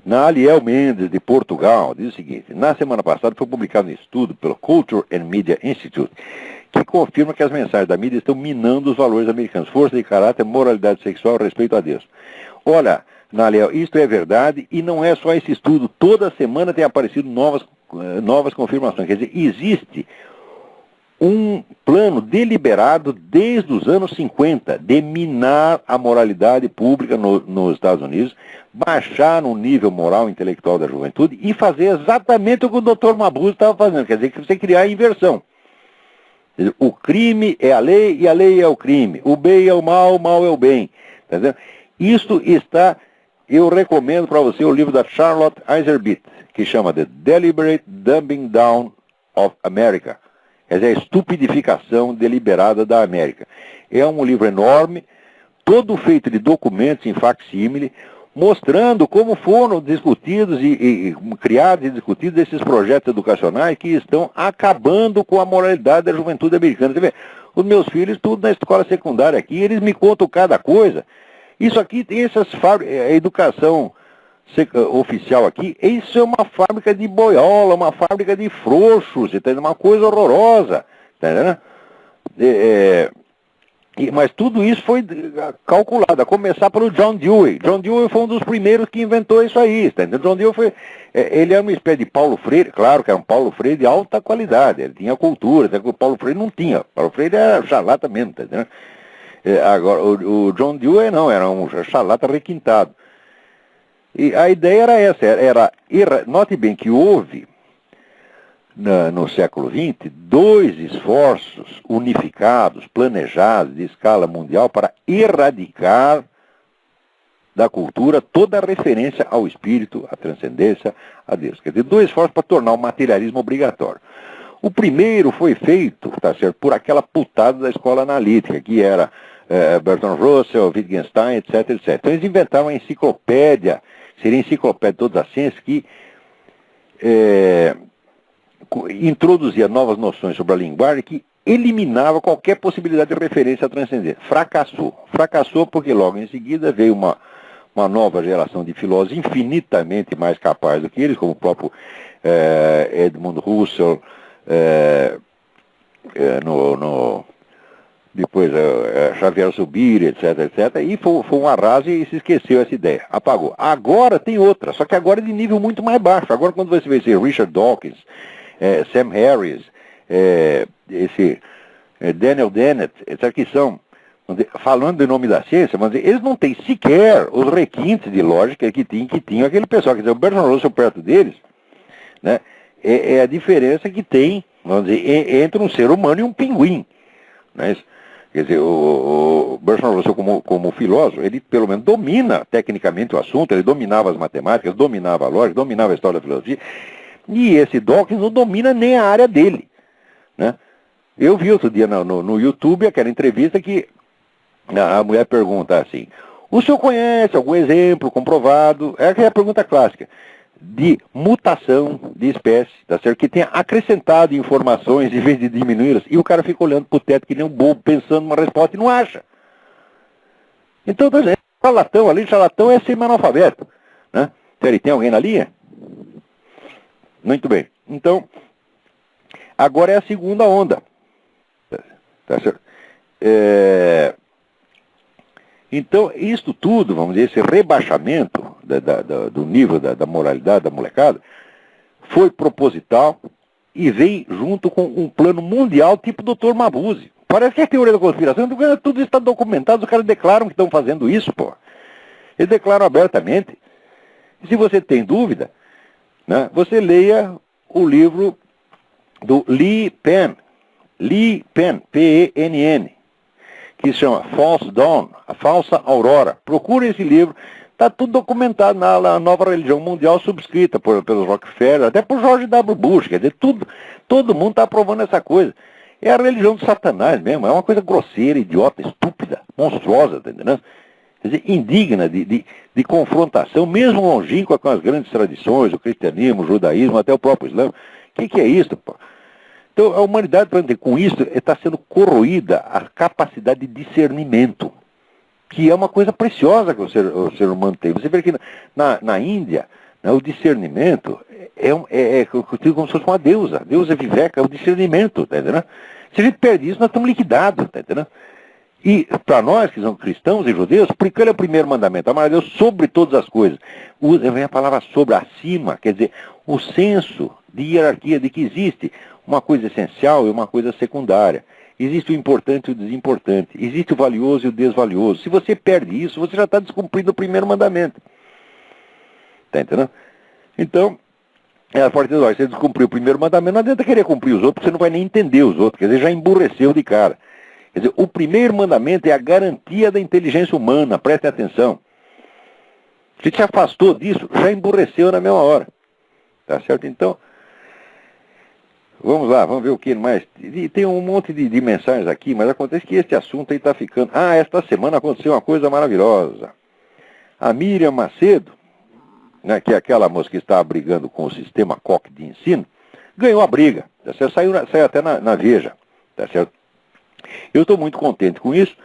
Na Aliel Mendes, de Portugal, diz o seguinte: na semana passada foi publicado um estudo pelo Culture and Media Institute que confirma que as mensagens da mídia estão minando os valores americanos, força de caráter, moralidade sexual, respeito a Deus. Olha, Naliel, isto é verdade e não é só esse estudo. Toda semana tem aparecido novas confirmações. Quer dizer, existe um plano deliberado desde os anos 50 de minar a moralidade pública nos Estados Unidos, baixar no nível moral e intelectual da juventude e fazer exatamente o que o Dr. Mabuse estava fazendo. Quer dizer, que você criar a inversão. O crime é a lei e a lei é o crime. O bem é o mal é o bem. Tá entendendo? Isto está, eu recomendo para você o livro da Charlotte Iserbyt, que chama The Deliberate Dumbing Down of America. Quer dizer, a estupidificação deliberada da América. É um livro enorme, todo feito de documentos em facsímile, mostrando como foram discutidos e criados e discutidos esses projetos educacionais que estão acabando com a moralidade da juventude americana. Você vê, os meus filhos, tudo na escola secundária aqui, eles me contam cada coisa. Isso aqui tem essas fábricas, a educação oficial aqui, isso é uma fábrica de boiola, uma fábrica de frouxos, entendeu? Uma coisa horrorosa, entendeu? Mas tudo isso foi calculado, a começar pelo John Dewey. John Dewey foi um dos primeiros que inventou isso aí, entendeu? John Dewey foi, ele era uma espécie de Paulo Freire, claro que era um Paulo Freire de alta qualidade, ele tinha cultura, até que o Paulo Freire não tinha. Paulo Freire era charlata mesmo, entendeu? Agora, o John Dewey não, era um charlata requintado. E a ideia era essa, note bem que houve, no século XX, 2 esforços unificados, planejados, de escala mundial, para erradicar da cultura toda a referência ao espírito, à transcendência, a Deus. Quer dizer, 2 esforços para tornar o materialismo obrigatório. O primeiro foi feito, tá certo, por aquela putada da escola analítica, que era Bertrand Russell, Wittgenstein, etc, etc. Então eles inventaram uma enciclopédia, seria a enciclopédia de todas as ciências, que introduzia novas noções sobre a linguagem que eliminava qualquer possibilidade de referência à transcendência. Fracassou. Fracassou porque logo em seguida veio uma nova geração de filósofos infinitamente mais capazes do que eles, como o próprio Edmund Husserl, depois Xavier Zubiri, etc, etc, e foi um arraso e se esqueceu essa ideia, apagou. Agora tem outra, só que agora é de nível muito mais baixo. Agora quando você vê esse Richard Dawkins, Sam Harris, esse Daniel Dennett, etc, que são, falando em nome da ciência, mas eles não têm sequer os requintes de lógica que tinham aquele pessoal. Quer dizer, o Bertrand Russell perto deles, né, é a diferença que tem, vamos dizer, entre um ser humano e um pinguim. Né? Quer dizer, o Bertrand Russell como filósofo, ele pelo menos domina tecnicamente o assunto, ele dominava as matemáticas, dominava a lógica, dominava a história da filosofia, e esse Dawkins não domina nem a área dele. Né? Eu vi outro dia no YouTube aquela entrevista que a mulher pergunta assim: o senhor conhece algum exemplo comprovado? É aquela pergunta clássica de mutação de espécie, tá certo? Que tenha acrescentado informações em vez de diminuí-las, e o cara fica olhando pro teto que nem um bobo, pensando numa resposta e não acha. Então, por exemplo, charlatão, além de charlatão, é semi-analfabeto. Né? Tem alguém na linha? Muito bem. Então, agora é a segunda onda. Tá certo? Então, isto tudo, vamos dizer, esse rebaixamento do nível da moralidade da molecada, foi proposital e vem junto com um plano mundial tipo Dr. Mabuse. Parece que é teoria da conspiração, tudo isso está documentado, os caras declaram que estão fazendo isso, pô. Eles declaram abertamente. E se você tem dúvida, né, você leia o livro do Lee Penn, P-E-N-N, que se chama False Dawn, a falsa aurora. Procure esse livro, está tudo documentado na nova religião mundial subscrita pelos Rockefeller, até por George W. Bush, quer dizer, todo mundo está aprovando essa coisa. É a religião do Satanás mesmo, é uma coisa grosseira, idiota, estúpida, monstruosa, tá entendendo? Quer dizer, indigna de confrontação, mesmo longínqua com as grandes tradições, o cristianismo, o judaísmo, até o próprio Islã. O que é isso, pô? Então, a humanidade, com isso, está sendo corroída a capacidade de discernimento, que é uma coisa preciosa que o ser humano tem. Você vê que na Índia, né, o discernimento é como se fosse uma deusa. A deusa viveca, é o discernimento, tá entendendo? Se a gente perde isso, nós estamos liquidados, tá entendendo? E para nós, que somos cristãos e judeus, porque ele é o primeiro mandamento, amar a Deus sobre todas as coisas. Vem a palavra sobre, acima, quer dizer, o senso de hierarquia, de que existe uma coisa essencial e uma coisa secundária. Existe o importante e o desimportante. Existe o valioso e o desvalioso. Se você perde isso, você já está descumprindo o primeiro mandamento. Está entendendo? Então, a partir de agora, você descumpriu o primeiro mandamento, não adianta querer cumprir os outros, porque você não vai nem entender os outros. Quer dizer, já emburreceu de cara. Quer dizer, o primeiro mandamento é a garantia da inteligência humana. Preste atenção. Se te afastou disso, já emburreceu na mesma hora. Tá certo? Então, vamos lá, vamos ver o que mais. E tem um monte de mensagens aqui, mas acontece que este assunto aí está ficando... esta semana aconteceu uma coisa maravilhosa. A Miriam Macedo, né, que é aquela moça que está brigando com o sistema Koch de ensino, ganhou a briga. Tá certo? Saiu até na Veja. Tá certo? Eu estou muito contente com isso,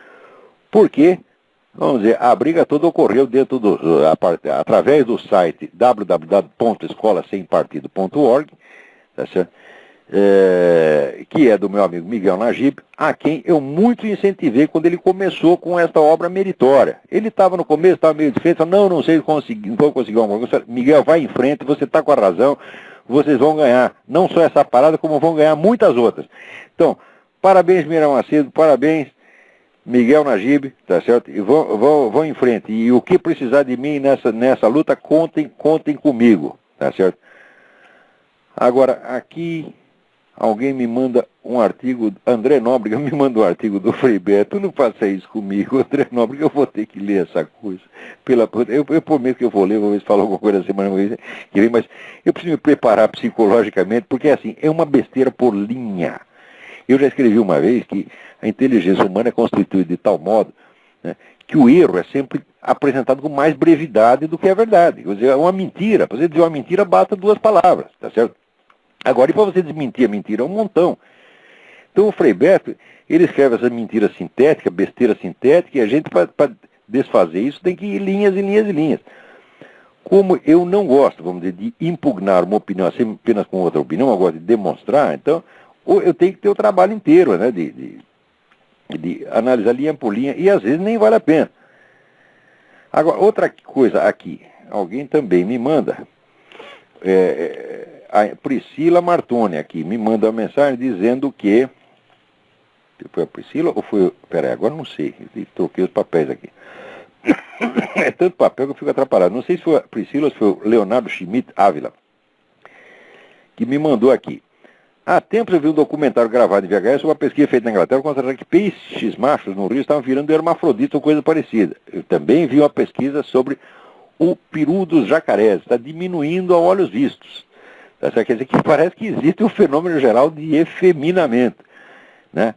porque, vamos dizer, a briga toda ocorreu dentro através do site www.escolasempartido.org, tá certo? Que é do meu amigo Miguel Najib, a quem eu muito incentivei quando ele começou com esta obra meritória. Ele estava no começo, estava meio desfeito, não sei se não vou conseguir uma coisa. Miguel, vai em frente, você está com a razão, vocês vão ganhar, não só essa parada, como vão ganhar muitas outras. Então, parabéns, Miriam Macedo, parabéns, Miguel Najib, tá certo? E vão em frente. E o que precisar de mim nessa luta, contem comigo, tá certo? Agora, aqui, Alguém me manda um artigo, André Nóbrega me manda um artigo do Frei Beto, não faça isso comigo, André Nóbrega, eu vou ter que ler essa coisa. Eu prometo que eu vou ler, vou ver se falo alguma coisa na semana que vem, mas eu preciso me preparar psicologicamente, porque assim, é uma besteira por linha. Eu já escrevi uma vez que a inteligência humana é constituída de tal modo, né, que o erro é sempre apresentado com mais brevidade do que a verdade. Quer dizer, uma mentira, para você dizer uma mentira, basta 2 palavras, tá certo? Agora, e para você desmentir a mentira? É um montão. Então o Frei Beto, ele escreve essa mentira sintética, besteira sintética, e a gente, para desfazer isso, tem que ir linhas e linhas e linhas. Como eu não gosto, vamos dizer, de impugnar uma opinião assim, apenas com outra opinião, eu gosto de demonstrar, então eu tenho que ter o trabalho inteiro, né, de analisar linha por linha, e às vezes nem vale a pena. Agora, outra coisa aqui, alguém também me manda, a Priscila Martoni aqui me manda uma mensagem dizendo que... Foi a Priscila ou foi... Peraí, agora não sei. Eu troquei os papéis aqui. É tanto papel que eu fico atrapalhado. Não sei se foi a Priscila ou se foi o Leonardo Schmidt Ávila que me mandou aqui. Há tempos eu vi um documentário gravado em VHS sobre uma pesquisa feita na Inglaterra constatando que peixes machos no rio estavam virando hermafroditas ou coisa parecida. Eu também vi uma pesquisa sobre o peru dos jacarés. Está diminuindo a olhos vistos. Quer dizer que parece que existe um fenômeno geral de efeminamento, né?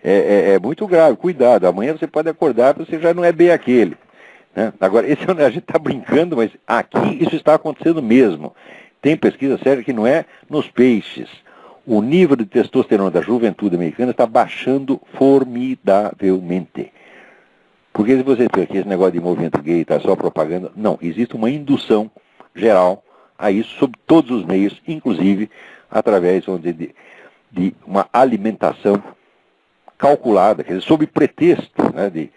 É muito grave, cuidado. Amanhã você pode acordar e você já não é bem aquele, né? Agora, a gente está brincando, mas aqui isso está acontecendo mesmo. Tem pesquisa séria que não é nos peixes. O nível de testosterona da juventude americana está baixando formidavelmente. Porque se você pensa que esse negócio de movimento gay está só propaganda, não, existe uma indução geral a isso sob todos os meios, inclusive através de uma alimentação calculada, quer dizer, sob pretexto, né, de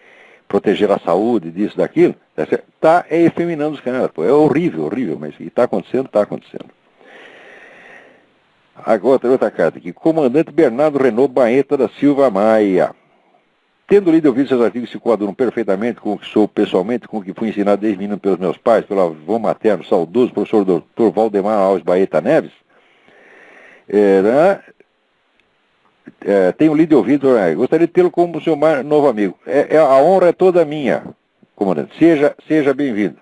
proteger a saúde, disso, daquilo, está efeminando os caras. É horrível, horrível, mas está acontecendo, está acontecendo. Agora, outra carta aqui. Comandante Bernardo Renault Baeta da Silva Maia. Tendo lido e ouvido seus artigos se coadunam perfeitamente com o que sou pessoalmente, com o que fui ensinado desde menino pelos meus pais, pelo avô materno, saudoso professor Dr. Valdemar Alves Baeta Neves, tenho lido e ouvido, gostaria de tê-lo como seu novo amigo. A honra é toda minha, comandante. Seja bem-vindo.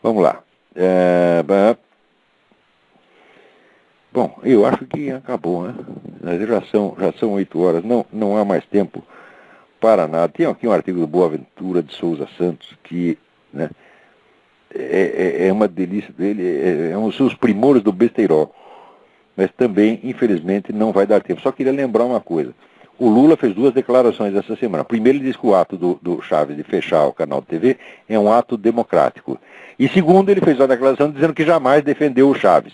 Vamos lá. Bom, eu acho que acabou, né? Já são 8 horas, não há mais tempo para nada. Tem aqui um artigo do Boaventura de Souza Santos, que, né, é uma delícia dele, é um dos seus primores do besteirol. Mas também, infelizmente, não vai dar tempo. Só queria lembrar uma coisa. O Lula fez 2 declarações essa semana. Primeiro, ele disse que o ato do Chaves de fechar o canal de TV é um ato democrático. E segundo, ele fez uma declaração dizendo que jamais defendeu o Chaves.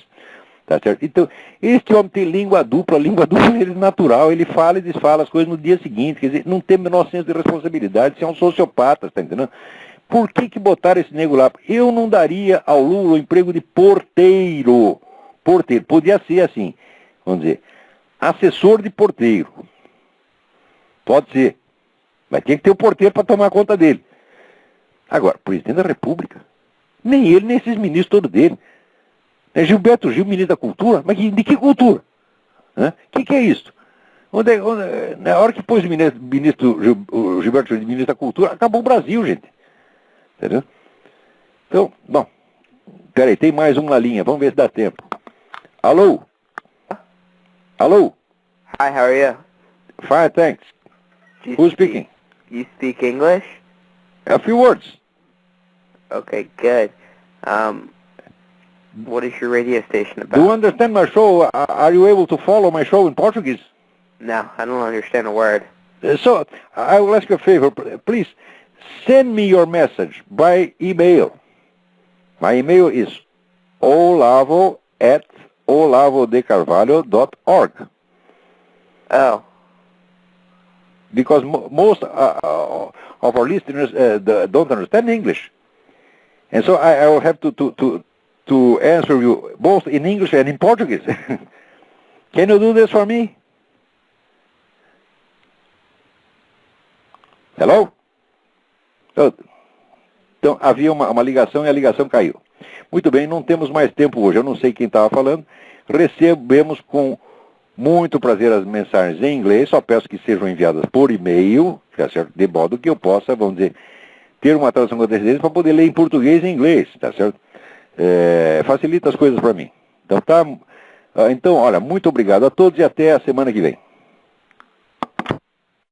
Tá certo? Então, este homem tem língua dupla dele é natural, ele fala e desfala as coisas no dia seguinte, quer dizer, não tem o menor senso de responsabilidade, você é um sociopata, tá entendendo? Por que botaram esse nego lá? Eu não daria ao Lula o emprego de porteiro. Porteiro, podia ser assim, vamos dizer, assessor de porteiro. Pode ser, mas tem que ter o porteiro para tomar conta dele. Agora, presidente da República, nem ele, nem esses ministros todos dele. Gilberto Gil, ministro da Cultura? Mas de que cultura? O que é isso? Na hora que pôs o Gilberto Gil de ministro da Cultura, acabou o Brasil, gente. Entendeu? Então, bom, peraí, tem mais um na linha, vamos ver se dá tempo. Alô? Alô? Hi, how are you? Fine, thanks. Who's speaking? You speak English? A few words. Okay, good. What is your radio station about? Do you understand my show? Are you able to follow my show in Portuguese? No, I don't understand a word. So, I will ask you a favor. Please, send me your message by email. My email is olavo@olavodecarvalho.org. Oh. Because most of our listeners don't understand English. And so I will have to answer you both in English and in Portuguese. Can you do this for me? Hello? Então, havia uma ligação e a ligação caiu. Muito bem, não temos mais tempo hoje, eu não sei quem estava falando. Recebemos com muito prazer as mensagens em inglês, só peço que sejam enviadas por e-mail, tá certo? De modo que eu possa, vamos dizer, ter uma tradução com antecedência para poder ler em português e em inglês, tá certo? Facilita as coisas para mim. Então, olha, muito obrigado a todos e até a semana que vem.